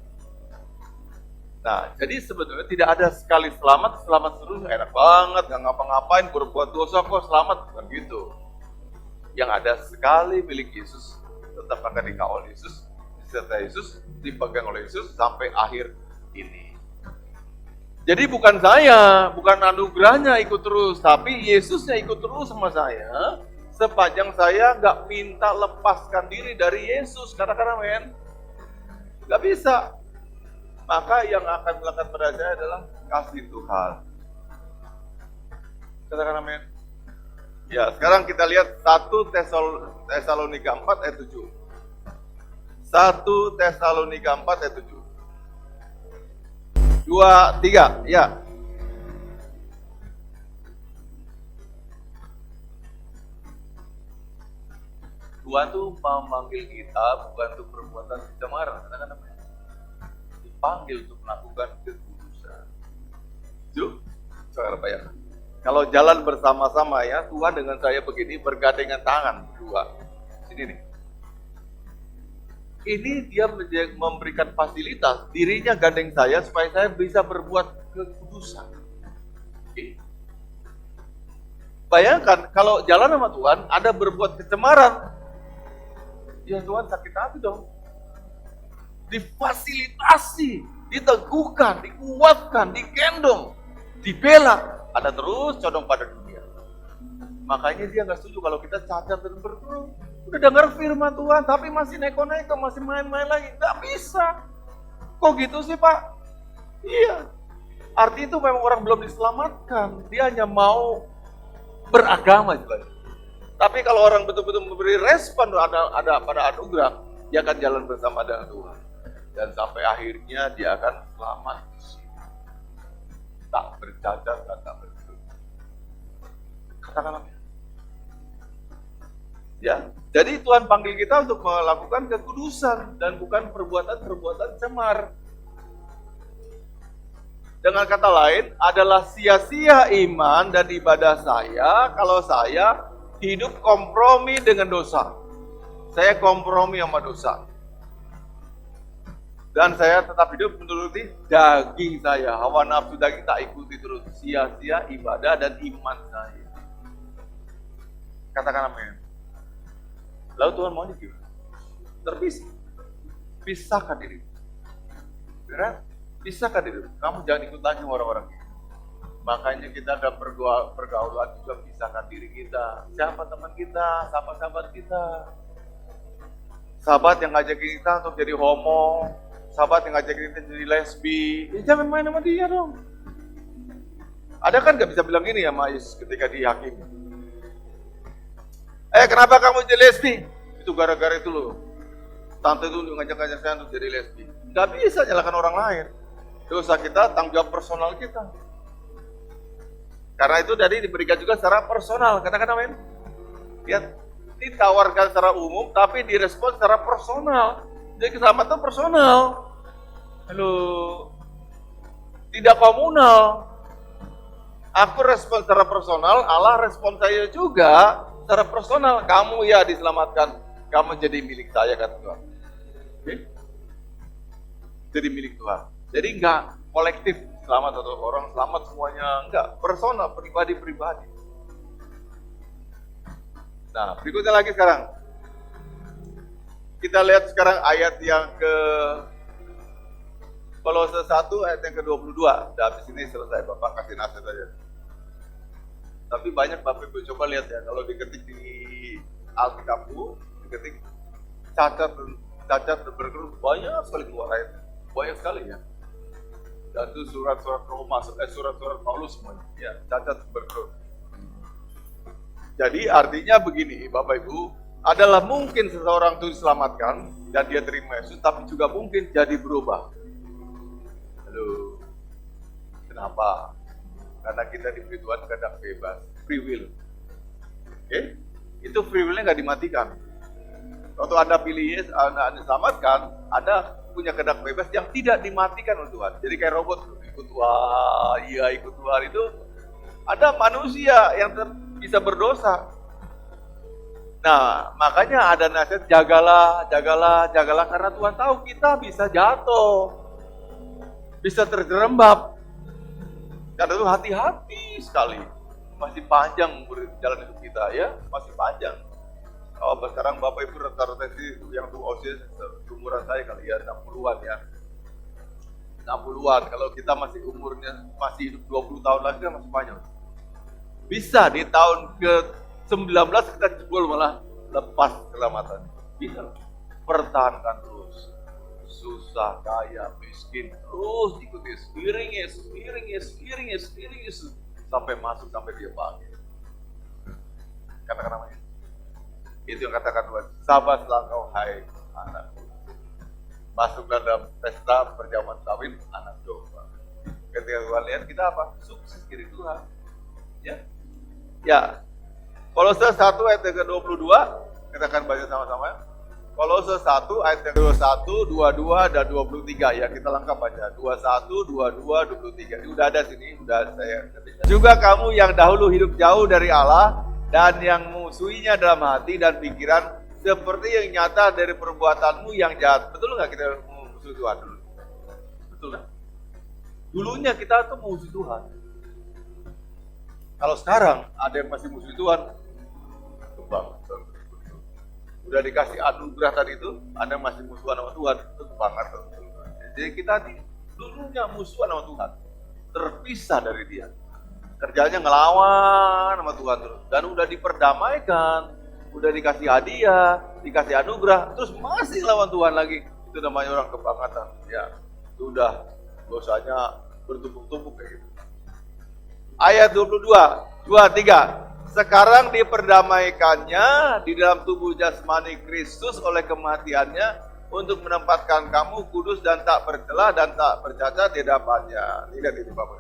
Speaker 3: Nah, jadi sebetulnya tidak ada sekali selamat seluruhnya, enak banget, gak ngapa-ngapain, berbuat dosa kok selamat, bukan gitu. Yang ada sekali milik Yesus, tetap akan dikawal Yesus, disertai Yesus, dipegang oleh Yesus sampai akhir ini. Jadi bukan saya, bukan anugerahnya ikut terus, tapi Yesusnya ikut terus sama saya, sepanjang saya gak minta lepaskan diri dari Yesus, katakan amin. Gak bisa. Maka yang akan melekat pada saya adalah kasih Tuhan. Katakan amin. Ya, sekarang kita lihat 1 Tesalonika 4 ayat 7. 1 Tesalonika 4 ayat 7. 2, 3, ya. Tuhan tuh memanggil kita bukan untuk perbuatan kecemaran, katakan amin. Dipanggil untuk melakukan kekudusan. Yuk, saudara bayar. Kalau jalan bersama-sama ya, Tuhan dengan saya begini bergandengan tangan berdua. Sini nih. Ini dia memberikan fasilitas, dirinya gandeng saya supaya saya bisa berbuat kekudusan. Oke. Bayangkan kalau jalan sama Tuhan, ada berbuat kecemaran, ya Tuhan sakit hati dong. Difasilitasi, diteguhkan, dikuatkan, digendong, dibela, ada terus condong pada dunia. Makanya dia nggak setuju kalau kita cacat dan berkeruh. Udah dengar firman Tuhan, tapi masih neko-neko, masih main-main lagi, nggak bisa. Kok gitu sih Pak? Iya. Arti itu memang orang belum diselamatkan, dia hanya mau beragama juga. Tapi kalau orang betul-betul memberi respon ada pada anugerah, dia akan jalan bersama dengan Tuhan. Dan sampai akhirnya dia akan selamat di sini. Tak bercacat dan tak berdosa. Katakanlah. Ya, jadi Tuhan panggil kita untuk melakukan kekudusan dan bukan perbuatan-perbuatan cemar. Dengan kata lain, adalah sia-sia iman dan ibadah saya kalau saya hidup kompromi dengan dosa. Saya kompromi sama dosa. Dan saya tetap hidup menuruti daging saya. Hawa nafsu daging tak ikuti terus. Sia-sia ibadah dan iman saya. Katakan amin. Lalu Tuhan maunya gimana? Terpisah. Pisahkan diri. Benar? Pisahkan diri. Kamu jangan ikut lagi orang-orang ini. Makanya kita dalam pergaulan juga pisahkan diri kita. Siapa teman kita? Siapa sahabat kita? Sahabat yang ngajakin kita untuk jadi homo, sahabat yang ngajakin kita jadi lesbi, ya jangan main sama dia dong. Ada kan gak bisa bilang gini ya Yesus ketika dihakimi. Kenapa kamu jadi lesbi? Itu gara-gara itu loh. Tante itu ngajak-ngajak saya untuk jadi lesbi. Gak bisa nyalakan orang lain. Dosa kita, tanggung jawab personal kita. Karena itu tadi diberikan juga secara personal. Katakan amin. Lihat. Ditawarkan secara umum, tapi direspon secara personal. Jadi keselamatan personal. Halo, tidak komunal. Aku respon secara personal, Allah respon saya juga secara personal. Kamu ya diselamatkan, kamu jadi milik saya kata Tuhan. Okay? Jadi milik Tuhan. Jadi enggak kolektif selamat atau orang selamat semuanya, enggak personal, pribadi-pribadi. Nah, berikutnya lagi sekarang. Kita lihat sekarang ayat yang ke Kolose 1 ayat yang ke-22. Dan habis ini selesai, Bapak kasih nasihat aja. Tapi banyak Bapak Ibu coba lihat ya, kalau diketik di Alkitabmu, diketik cacat dan berkerut, banyak sekali keluar ayatnya. Banyak sekali ya. Dan itu surat-surat Roma, surat-surat Paulus semuanya. Ya, cacat berkerut. Jadi artinya begini, Bapak Ibu, adalah mungkin seseorang itu diselamatkan dan dia terima Yesus, tapi juga mungkin jadi berubah. Halo, kenapa? Karena kita diberi Tuhan kehendak bebas, free will. Oke? Itu free will-nya nggak dimatikan. Waktu Anda pilih Yesus, Anda diselamatkan, Anda punya kehendak bebas yang tidak dimatikan oleh Tuhan. Jadi kayak robot, ikut Tuhan, iya ikut Tuhan itu. Ada manusia yang bisa berdosa. Nah, makanya ada nasihat jagalah karena Tuhan tahu kita bisa jatuh. Bisa terjerembab. Karena itu hati-hati sekali. Masih panjang jalan hidup kita ya, masih panjang. Oh, sekarang Bapak Ibu rata-rata yang usia umuran saya kali ya 60-an ya. 60-an, kalau kita masih umurnya masih hidup 20 tahun lagi kan masih panjang. Bisa di tahun ke-19 kita jebol malah lepas keselamatan. Bisa. Pertahankan terus. Susah, kaya, miskin, terus ikuti iring Yesus sampai masuk sampai dia bangkit. Katakan namanya. Itu yang katakan Tuhan. Sabarlah kau hai anakku. Masuklah dalam pesta perjamuan kawin anak domba. Ketika Tuhan lihat kita apa? Sukses diri Tuhan. Ya. Kolose 1 ayat yang ke-22, kita akan baca sama-sama. Kolose 1 ayat yang ke-21, 22 dan 23 ya, kita lengkap baca. 21, 22, 23. Ini udah ada sini, udah saya. Juga kamu yang dahulu hidup jauh dari Allah dan yang musuhinya dalam hati dan pikiran seperti yang nyata dari perbuatanmu yang jahat. Betul nggak kita musuh Tuhan dulu? Betul nggak? Dulunya kita tuh musuh Tuhan. Kalau sekarang ada yang masih musuh Tuhan, kebang. Udah dikasih anugerah tadi itu, Anda masih musuhan sama Tuhan, itu kebangan. Jadi kita dulunya musuhan sama Tuhan, terpisah dari Dia. Kerjanya ngelawan sama Tuhan terus, dan udah diperdamaikan, udah dikasih hadiah, dikasih anugerah, terus masih lawan Tuhan lagi. Itu namanya orang kebangatan. Ya, sudah dosanya bertumpuk-tumpuk kayak gitu. Ayat 22, 23. Sekarang diperdamaikannya di dalam tubuh jasmani Kristus oleh kematiannya untuk menempatkan kamu kudus dan tak bercela dan tak bercacat di hadapannya. Lihat ini Bapak.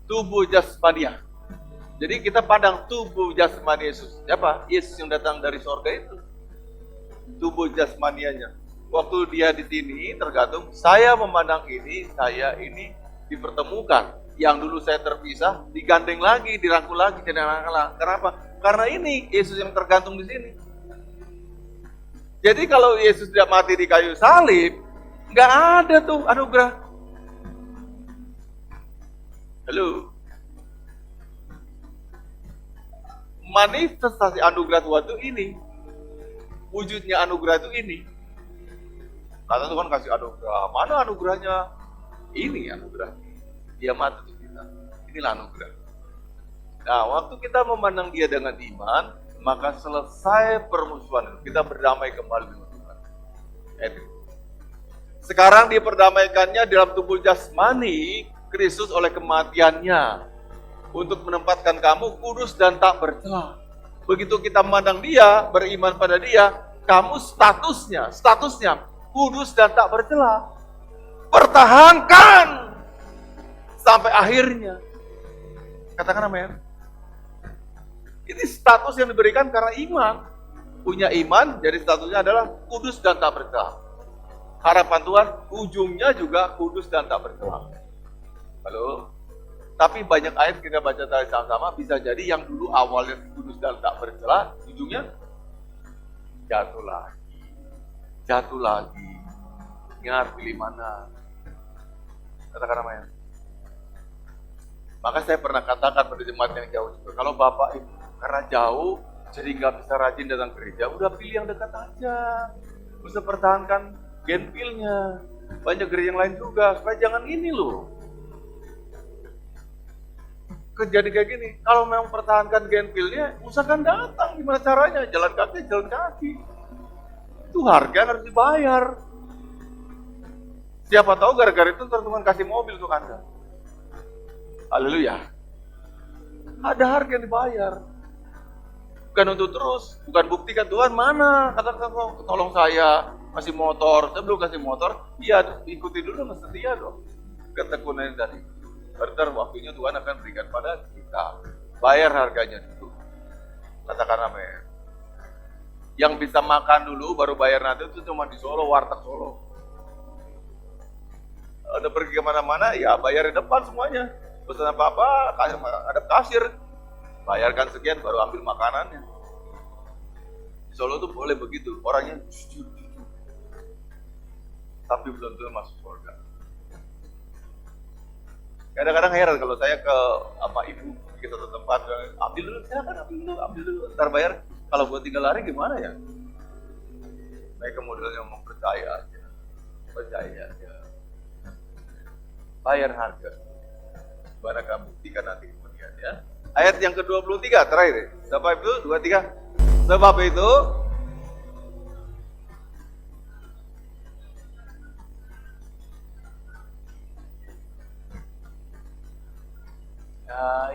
Speaker 3: Tubuh jasmani. Jadi kita pandang tubuh jasmani Yesus. Siapa? Yesus yang datang dari sorga itu. Tubuh jasmanianya. Waktu dia di sini tergantung, saya memandang ini, saya ini dipertemukan. Yang dulu saya terpisah, digandeng lagi, dirangkul lagi, Kenapa? Karena ini Yesus yang tergantung di sini. Jadi kalau Yesus tidak mati di kayu salib, nggak ada tuh anugerah. Halo. Manifestasi anugerah Tuhan itu ini. Wujudnya anugerah itu ini. Kata Tuhan kasih anugerah. Mana anugerahnya? Ini anugerah. Dia mati untuk kita. Inilah anugerah. Nah, waktu kita memandang dia dengan iman, maka selesai permusuhan. Kita berdamai kembali dengan Tuhan. Sekarang diperdamaikannya dalam tubuh jasmani Kristus oleh kematiannya. Untuk menempatkan kamu kudus dan tak bercela. Begitu kita memandang dia, beriman pada dia, kamu statusnya kudus dan tak bercela. Pertahankan sampai akhirnya. Katakan amin. Ini status yang diberikan karena iman. Punya iman, jadi statusnya adalah kudus dan tak bercela. Harapan Tuhan, ujungnya juga kudus dan tak bercela. Halo? Tapi banyak ayat kita baca tadi sama-sama, bisa jadi yang dulu awalnya kudus dan tak bercela, ujungnya jatuh lagi. Ingat pilih mana. Katakan namanya. Maka saya pernah katakan pada jemaat yang jauh juga, kalau Bapak Ibu karena jauh, jadi nggak bisa rajin datang gereja, udah pilih yang dekat aja. Bisa pertahankan genpilnya. Banyak gereja yang lain juga, supaya jangan ini loh. Jadi kayak gini, kalau memang pertahankan genpilnya, usahakan datang. Gimana caranya? Jalan kaki. Itu harga yang harus dibayar. Siapa tahu gara-gara itu Tuhan kasih mobil untuk Anda. Haleluya. Ada harga yang dibayar. Bukan untuk terus, bukan buktikan Tuhan mana. Katakan, tolong saya kasih motor. Saya belum kasih motor. Iya, ikuti dulu, dengan setia dong. Ketekunan tadi. Berarti waktunya Tuhan akan berikan pada kita. Bayar harganya dulu. Katakan amin. Yang bisa makan dulu baru bayar nanti itu cuma di Solo, warteg Solo. Ada pergi kemana-mana, ya bayar di depan semuanya. Pesan apa-apa, ada kasir. Bayarkan sekian baru ambil makanannya. Di Solo tuh boleh begitu. Orangnya jujur. Tapi belum tentu masuk surga. Kadang-kadang heran kalau saya ke ibu ke satu tempat, ambil dulu, silakan ambil dulu, ntar bayar. Kalau gue tinggal lari gimana ya? Mereka modelnya mau percaya aja. Bayar harga. Mana kamu buktikan nanti kemudian ya. Ayat yang ke-23 terakhir. Sebab itu 23. Sebab itu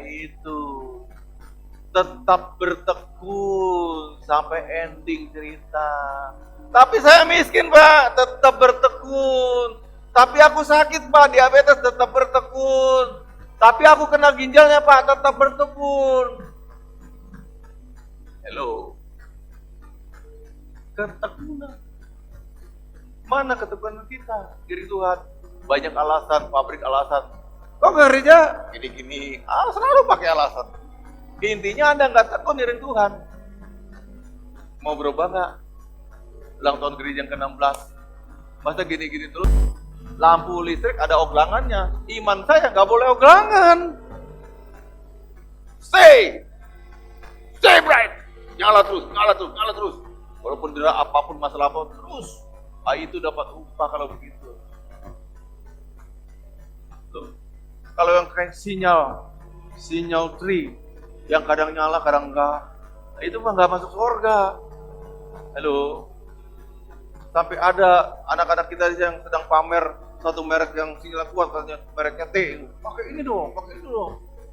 Speaker 3: itu tetap bertekun sampai ending cerita. Tapi saya miskin Pak, tetap bertekun. Tapi aku sakit Pak, diabetes, tetap bertekun. Tapi aku kena ginjalnya Pak, tetap bertekun. Hello. Ketekunan. Mana ketekunan kita? Diri Tuhan. Banyak alasan, pabrik alasan. Kok gereja gini-gini, selalu pakai alasan. Intinya Anda nggak tekun diri Tuhan. Mau berubah nggak? Ulang tahun gereja yang ke-16. Masa gini-gini terus? Lampu listrik ada oglangannya. Iman saya nggak boleh oglangan. Stay bright. Nyala terus. Walaupun tidak apapun masalah apapun terus. Itu dapat upah kalau begitu. Tuh. Kalau yang kayak sinyal tree, yang kadang nyala, kadang enggak, itu mah enggak masuk surga. Halo. Sampai ada anak-anak kita yang sedang pamer satu merek yang sinyal kuat, katanya mereknya T. Pakai ini dong.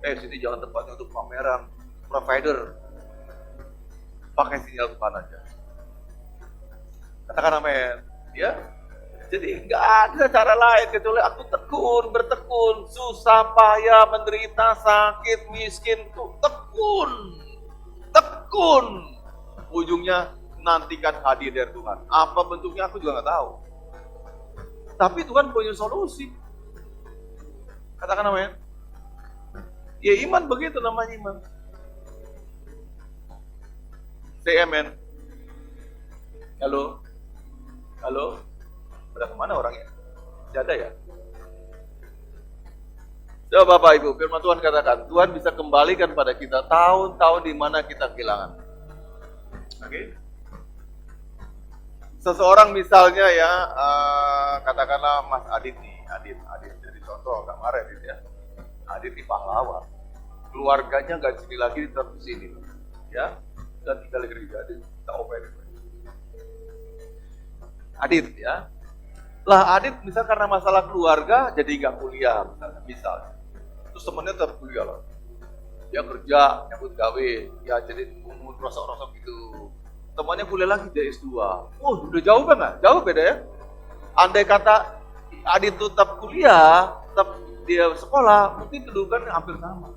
Speaker 3: Sini jangan tempatnya untuk pameran. Provider. Pakai sinyal Tuhan aja. Katakan amin. Ya. Jadi nggak ada cara lain kecuali aku bertekun, susah, payah, menderita, sakit, miskin, tuh tekun. Ujungnya nantikan hadiah dari Tuhan. Apa bentuknya aku juga nggak tahu. Tapi Tuhan punya solusi. Katakan amin. Ya iman begitu namanya iman. Say amen. Halo. Halo? Pada kemana orangnya? Tidak ada ya? Coba Bapak Ibu, firman Tuhan katakan, Tuhan bisa kembalikan pada kita tahun-tahun di mana kita kehilangan. Oke? Seseorang misalnya ya, katakanlah Mas Adit nih, Adit jadi contoh, gak marah Adit ya. Adit nih pahlawan, keluarganya gak sini lagi, tetap di sini, ya, dan tinggal di gereja, Adit tak open. Adit ya, lah Adit misal karena masalah keluarga jadi gak kuliah misalnya, terus temennya tetap kuliah lah, dia kerja, nyambut gawe, ya jadi umur rosok-rosok gitu. Temannya kuliah lagi dia S2. Udah jauh banget, jauh beda ya. Andai kata Adit tetap kuliah, tetap dia sekolah, mungkin kedudukannya hampir sama.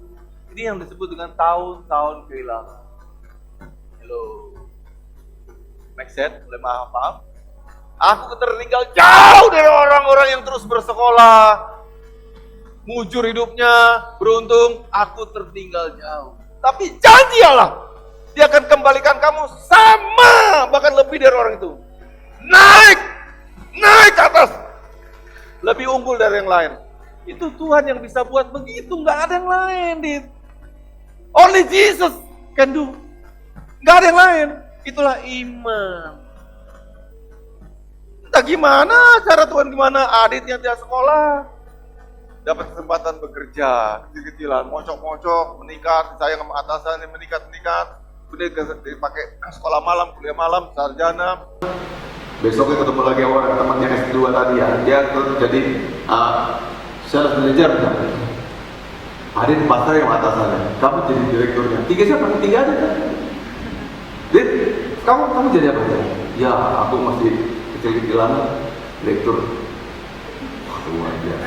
Speaker 3: Ini yang disebut dengan tahun-tahun kehilangan. Hello. Make sense? Boleh paham? Aku tertinggal jauh dari orang-orang yang terus bersekolah, mujur hidupnya, beruntung aku tertinggal jauh. Tapi janji Allah, Dia akan kembalikan kamu sama, bahkan lebih dari orang itu. Naik ke atas. Lebih unggul dari yang lain. Itu Tuhan yang bisa buat begitu, nggak ada yang lain. Only Jesus can do. Nggak ada yang lain. Itulah iman. Entah gimana, cara Tuhan gimana, Aditnya tidak sekolah. Dapat kesempatan bekerja, kecil-kecilan, mocok-mocok, menikah, sayang sama atasan, menikah. Udah dipakai sekolah malam, kuliah malam, sarjana.
Speaker 4: Besoknya ketemu lagi orang temannya S2 tadi ya, dia tuh jadi sales manager kan. Ada di pasar yang atasannya, kamu jadi direkturnya. 3 siapa? 3 aja kan? Dit, kamu jadi apa ya? Ya, aku masih kecil-kecilan direktur. Wah, luar biasa.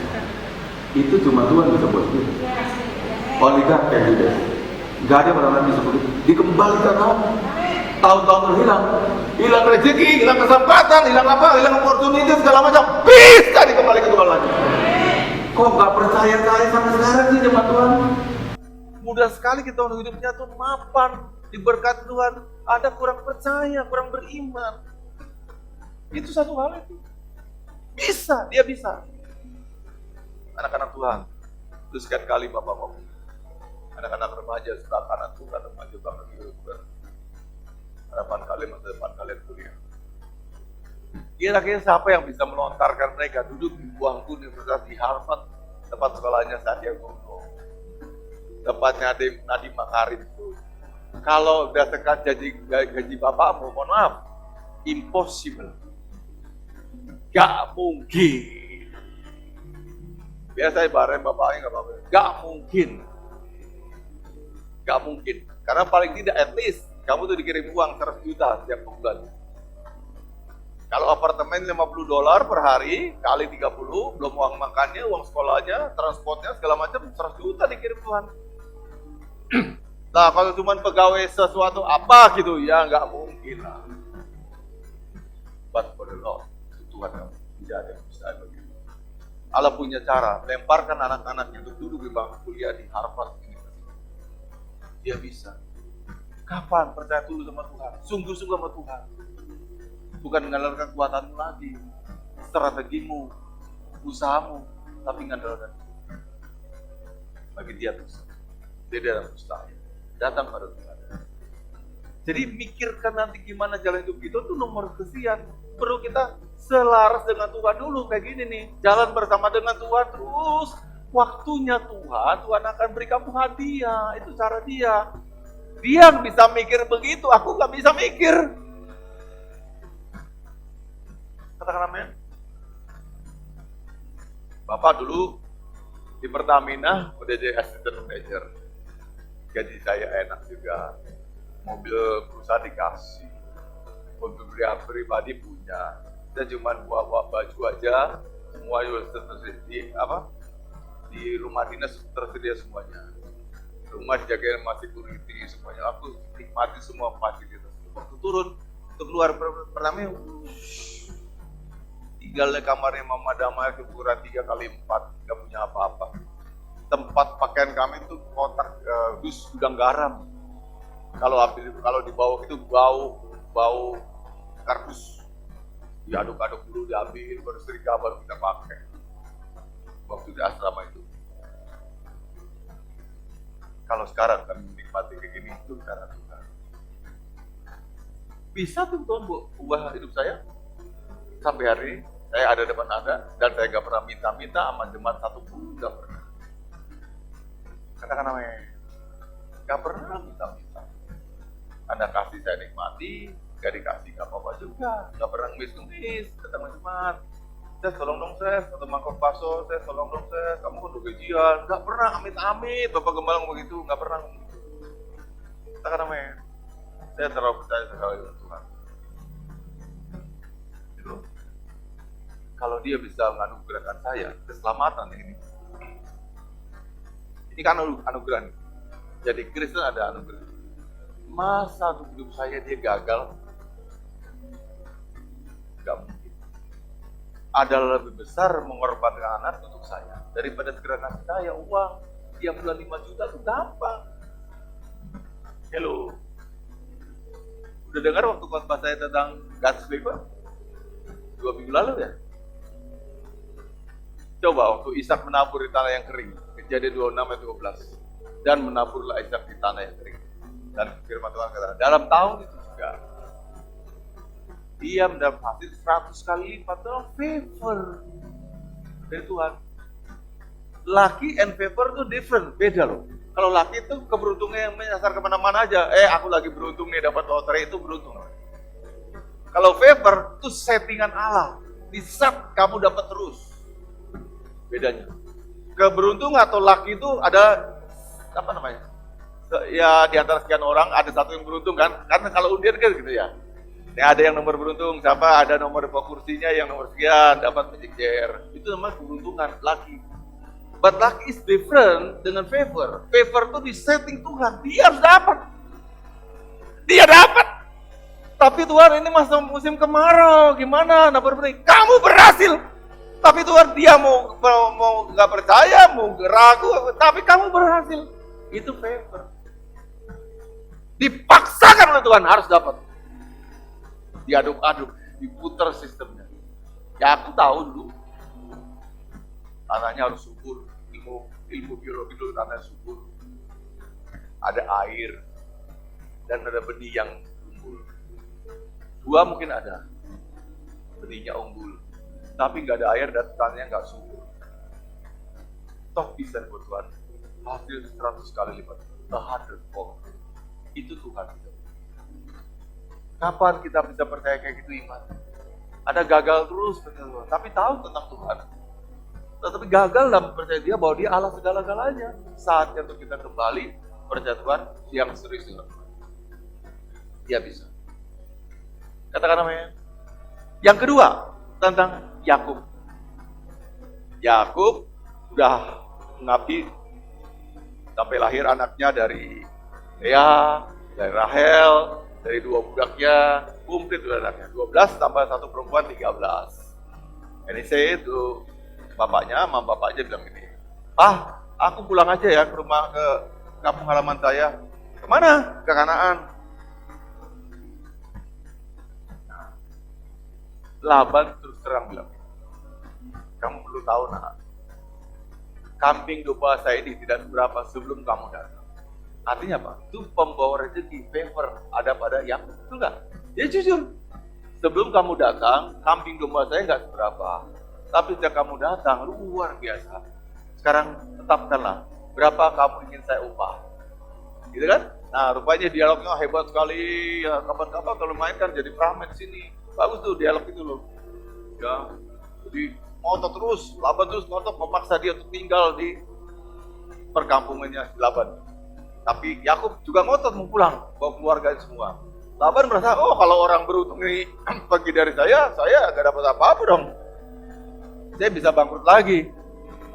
Speaker 4: Itu cuma Tuhan bisa buat itu. Only God can do that. Gak ada orang lain bisa begitu. Dikembalikan lagi. Tahun-tahun terhilang, hilang rezeki, hilang kesempatan, hilang opportunity segala macam, bisa dikembalikan Tuhan lagi. Kok nggak percaya sampai sekarang sih jemaat Tuhan?
Speaker 3: Mudah sekali kita hidupnya tuh mapan, diberkati Tuhan. Ada kurang percaya, kurang beriman. Itu satu hal itu. Bisa, dia bisa. Anak-anak Tuhan, terus sekian kali bapak-bapak, anak-anak remaja sebelah kanan Tuhan, remaja banget Tuhan. Harapan kalian, masa depan kalian kuliah. Kira-kira siapa yang bisa melontarkan mereka duduk di bangku Universitas di Harvard, tempat sekolahnya Sandiaga Uno, tempatnya Nadiem Makarim itu. Kalau berdasarkan gaji bapakmu, mohon maaf, impossible, gak mungkin. Biasanya bareng bapaknya gak apa-apa, gak mungkin. Karena paling tidak at least kamu tuh dikirim uang 100 juta setiap bulan. Kalau apartemen $50 per hari, kali 30, belum uang makannya, uang sekolahnya, transportnya, segala macam, 100 juta dikirim Tuhan. Nah, kalau cuma pegawai sesuatu apa gitu, ya nggak mungkin lah. But for the Lord, Tuhan tidak ada yang bisa begitu. Allah punya cara, lemparkan anak-anaknya untuk duduk di bangku kuliah di Harvard. Dia bisa. Kapan percaya dulu sama Tuhan? Sungguh-sungguh sama Tuhan. Bukan mengandalkan kekuatanmu lagi, strategimu, usahamu, tapi mengandalkan bagi dia bisa. Dia dalam mustahil. Datang pada Tuhan. Jadi mikirkan nanti gimana jalan hidup kita tuh nomor kesekian. Perlu kita selaras dengan Tuhan dulu kayak gini nih. Jalan bersama dengan Tuhan terus. Waktunya Tuhan akan beri kamu hadiah. Itu cara dia. Dia yang bisa mikir begitu, aku gak bisa mikir. Katakan amin. Bapak dulu di Pertamina udah jadi assistant manager. Gaji saya enak juga. Mobil perusahaan dikasih. Mobil pribadi punya. Saya cuma bawa baju aja. Semua di rumah dinas tersedia semuanya. Rumah dijagain masih security semuanya. Aku nikmati semua fasilitas. Waktu turun untuk keluar pertama, tinggalnya kamarnya Mama Damai ukuran 3x4, nggak punya apa-apa. Tempat pakaian kami itu kotak dus gudang garam. Kalau di bawah itu bau kardus. diaduk-aduk dulu, diambil, baru setrika, baru kita pakai. Waktu di asrama itu. Kalau sekarang kami menikmati kayak gini, itu karena Tuhan. Bisa tuh Tuhan ubah hidup saya. Sampai hari ini, saya ada depan Anda, dan saya gak pernah minta-minta sama jemaat satupun, gak pernah. Katakan namanya, gak pernah minta-minta. Anda kasih saya nikmati, gak dikasih gak apa-apa juga. Gak pernah ngemis-ngemis, datang jemaat. Saya tolong dong saya, satu mangkok bakso, saya tolong dong saya, kamu kan udah gajian. Gak pernah amit-amit, Bapak Gembala ngomong begitu, gak pernah ngomong begitu. Katakan namanya, saya terlalu percaya sekali dengan Tuhan. Gitu. Kalau dia bisa menganugerahkan saya keselamatan ini kan anugerah nih. Jadi Kristen ada anugerah. Masa untuk hidup saya dia gagal? Gak mungkin. Ada lebih besar mengorbankan anak untuk saya daripada segera ngasih saya uang tiap bulan 5 juta itu gampang. Hello. Udah dengar waktu khotbah saya tentang God's favor? 2 minggu lalu ya? Coba waktu Ishak menabur di tanah yang kering, Kejadian 26 ayat 12. Dan menaburlah Ishak di tanah yang kering. Dan firman Tuhan kata, dalam tahun itu juga dia mendapat hasil 100 kali lipat. Dalam favor dari Tuhan. Lucky and favor itu different, beda loh. Kalau lucky itu keberuntungan yang menyasar kemana-mana aja. Aku lagi beruntung nih dapat lotre, itu beruntung. Kalau favor itu settingan Allah. Di saat kamu dapat terus. Bedanya. Keberuntungan atau lucky itu ada apa namanya? Ya di antara sekian orang ada satu yang beruntung kan? Karena kalau undian kan gitu ya. Ada yang nomor beruntung, siapa ada nomor kursinya yang nomor sekian dapat magic chair. Itu namanya keberuntungan, lucky. But lucky is different dengan favor. Favor itu di setting Tuhan, dia harus dapat. Dia dapat. Tapi Tuhan ini masa musim kemarau, gimana? Nabur benih, kamu berhasil. Tapi Tuhan dia mau nggak percaya, mau ragu, tapi kamu berhasil. Itu favor. Dipaksakan oleh Tuhan harus dapat. Diaduk-aduk, diputar sistemnya. Ya aku tahu dulu. Tanahnya harus subur, ilmu biologi dulu tanahnya subur. Ada air dan ada benih yang unggul. Dua mungkin ada, benihnya unggul, tapi nggak ada air dan tanahnya nggak subur. Toh bisa buat Tuhan, hasil 100 kali lipat, 100-fold. Itu Tuhan. Kapan kita bisa percaya kayak gitu iman? Ada gagal terus, tapi tahu tentang Tuhan. Tetapi gagal dalam percaya dia bahwa dia Allah segala-galanya. Saatnya untuk kita kembali percaya Tuhan yang serius dengan Tuhan. Dia bisa. Katakan namanya. Yang kedua tentang Yakub. Yakub sudah mengabdi sampai lahir anaknya dari Lea, dari Rahel, dari 2 budaknya, komplit dua anaknya. 12 tambah 1 perempuan 13. Ini saya itu bapaknya, mama bapaknya bilang gini, aku pulang aja ya ke rumah, ke kampung halaman saya. Kemana? Ke Kanaan. Laban terus terang bilang, kamu perlu tahu nak, kambing domba saya ini tidak seberapa sebelum kamu datang. Artinya apa? Itu pembawa rezeki, favor ada pada Yakub, betul nggak? Ya jujur, sebelum kamu datang, kambing domba saya nggak seberapa. Tapi sejak kamu datang, luar biasa. Sekarang tetapkanlah, berapa kamu ingin saya upah? Gitu kan? Nah, rupanya dialognya hebat sekali. Ya, kapan-kapan kalau main kan jadi pramen di sini. Bagus tuh dialog itu loh. Ya, jadi ngotot terus, Laban terus ngotot memaksa dia untuk tinggal di perkampungannya Laban. Tapi Yakub juga ngotot mau pulang, bawa keluarga semua. Laban merasa, kalau orang beruntung ini pergi dari saya gak dapat apa-apa dong. Saya bisa bangkrut lagi.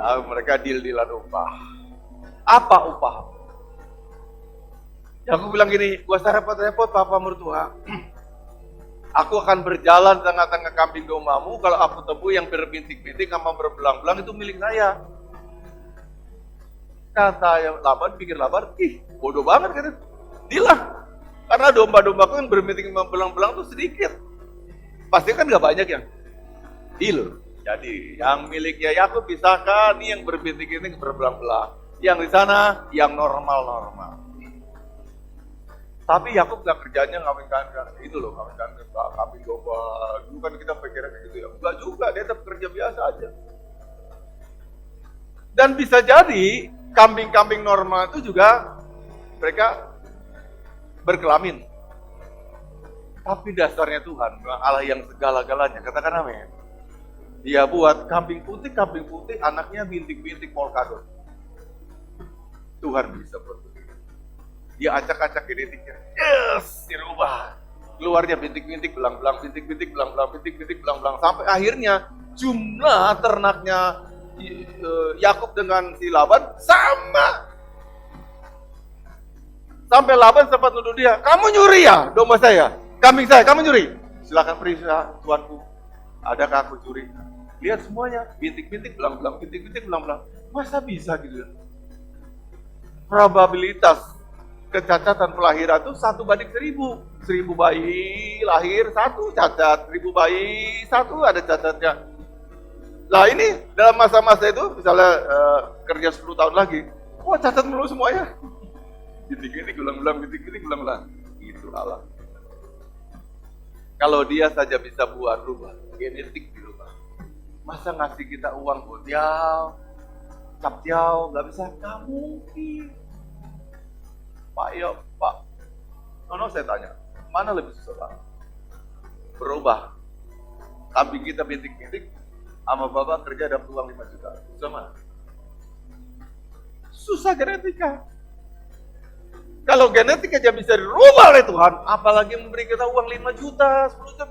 Speaker 3: Nah, mereka deal-dealan upah. Apa upah? Yakub bilang gini, gua usah repot-repot papa mertua. Aku akan berjalan tengah-tengah kambing dombamu, kalau aku tebu yang berbintik-bintik sama berbelang-belang itu milik saya. Kata Laban, pikir Laban, bodoh banget kan? Dilah, karena domba-dombaku yang berbintik sama belang-belang itu sedikit. Pasti kan nggak banyak yang deal. Jadi yang miliknya Yakub pisahkan, ini yang berbintik-bintik berbelah-belah. Yang di sana yang normal-normal. Tapi Yakub nggak kerjanya ngawinkan itu loh, ngawinkan kambing domba. Dulu kan kita pikirnya kayak gitu ya. Enggak juga, dia tetap kerja biasa aja. Dan bisa jadi kambing-kambing normal itu juga mereka berkelamin. Tapi dasarnya Tuhan, Allah yang segala-galanya, katakan amin. Dia buat kambing putih, anaknya bintik-bintik polkadot. Tuhan bisa buat begitu. Dia acak-acak genetiknya, yes, dirubah. Keluarnya bintik-bintik, belang-belang, bintik-bintik, belang-belang, bintik-bintik, belang-belang. Sampai akhirnya jumlah ternaknya Yakub dengan si Laban sama. Sampai Laban sempat nuduh dia, kamu nyuri ya domba saya, kambing saya, kamu nyuri. Silakan periksa tuanku, adakah aku curi? Lihat semuanya, bintik-bintik, belang-belang, bintik-bintik, belang-belang. Masa bisa gitu ya? Probabilitas kecacatan pelahiran itu 1:1000. 1000 bayi lahir, 1 cacat. 1000 bayi, 1 ada cacatnya. Lah ini dalam masa-masa itu, misalnya kerja 10 tahun lagi, wah cacat mulu semuanya. Bintik-bintik, belang-belang, bintik-bintik, belang-belang. Itu Allah. Kalau dia saja bisa buat rubah, genetik dirubah. Masa ngasih kita uang buat captiau, nggak bisa? Nggak mungkin. Pak. Nono saya tanya, mana lebih susah Pak? Berubah. Kambing kita bintik-bintik, sama Bapak kerja dapat uang 5 juta. Susah mana? Susah genetika. Kalau genetik aja bisa dirubah oleh Tuhan, apalagi memberi kita uang 5 juta, 10 juta,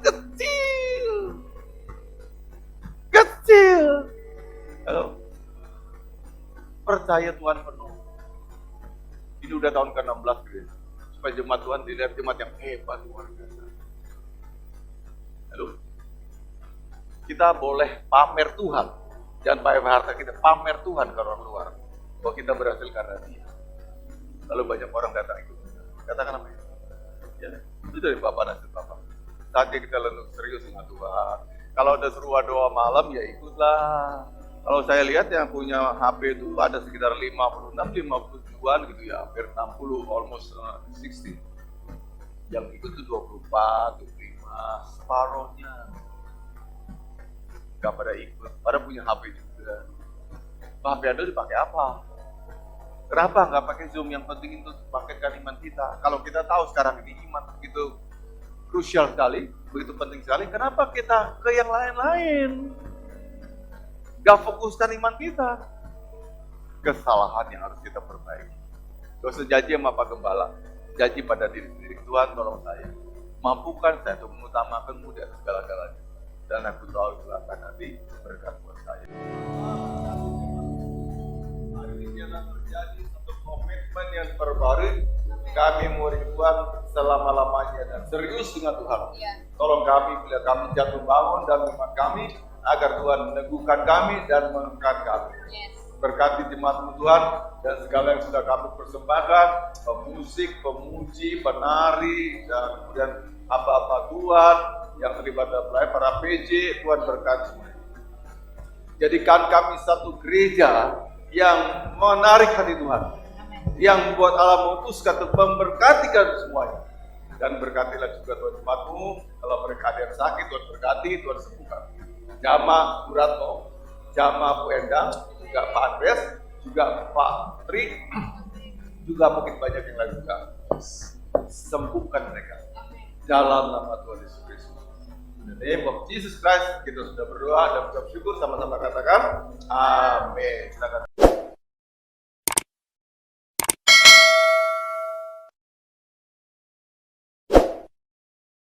Speaker 3: kecil. Halo. Percaya Tuhan penuh. Ini udah tahun ke-16 gitu. Supaya jemaat Tuhan dilihat jemaat yang hebat luar biasa. Halo. Kita boleh pamer Tuhan. Jangan pamer harta kita, pamer Tuhan ke orang luar. Bahwa kita berhasil karena Dia. Lalu banyak orang datang ikut. Katakan apa ya? Ya, itu dari Bapak nasib Bapak. Saatnya kita lenung serius dengan Tuhan. Kalau ada seruan doa malam ya ikutlah. Kalau saya lihat yang punya HP itu ada sekitar 56-57an gitu ya, hampir 60, almost 60. Yang ikut itu 24, 25, separohnya. Gak pada ikut, pada punya HP juga. HP Anda dipakai apa? Kenapa nggak pakai Zoom? Yang penting itu pakaikan iman kita. Kalau kita tahu sekarang ini iman begitu krusial sekali, begitu penting sekali, kenapa kita ke yang lain-lain? Gak fokuskan iman kita. Kesalahan yang harus kita perbaiki. Gak usah janji sama Pak Gembala. Janji pada diri sendiri. Tuhan tolong saya. Mampukan saya untuk mengutamakanmu dan segala-galanya. Dan aku tahu itu akan nanti berkat buat saya. Hari ini adalah terjadi satu komitmen yang terbaru. Kami murid Tuhan selama-lamanya dan serius dengan Tuhan. Tolong kami bila kami jatuh bangun dan iman kami, agar Tuhan meneguhkan kami dan mengangkat kami. Berkati jemaat Tuhan dan segala yang sudah kami persembahkan, pemusik, pemuji, penari, dan kemudian hamba-hamba Tuhan yang terlibat dalam pelayanan, para PJ, Tuhan berkati semuanya. Jadikan kami satu gereja yang menarik hati Tuhan, yang membuat Allah memutuskan untuk memberkati kami semuanya. Dan berkatilah juga Tuhan jemaat-Mu, kalau mereka ada yang sakit, Tuhan berkati, Tuhan sembuhkan. Jamaah Buratno, Jamaah Bu Endang, juga Pak Andres, juga Pak Tri, juga mungkin banyak yang lain juga. Sembuhkan mereka dalam nama Tuhan Yesus Kristus. In the name of Jesus Christ, kita sudah berdoa dan bersyukur, sama-sama katakan amin. Silakan.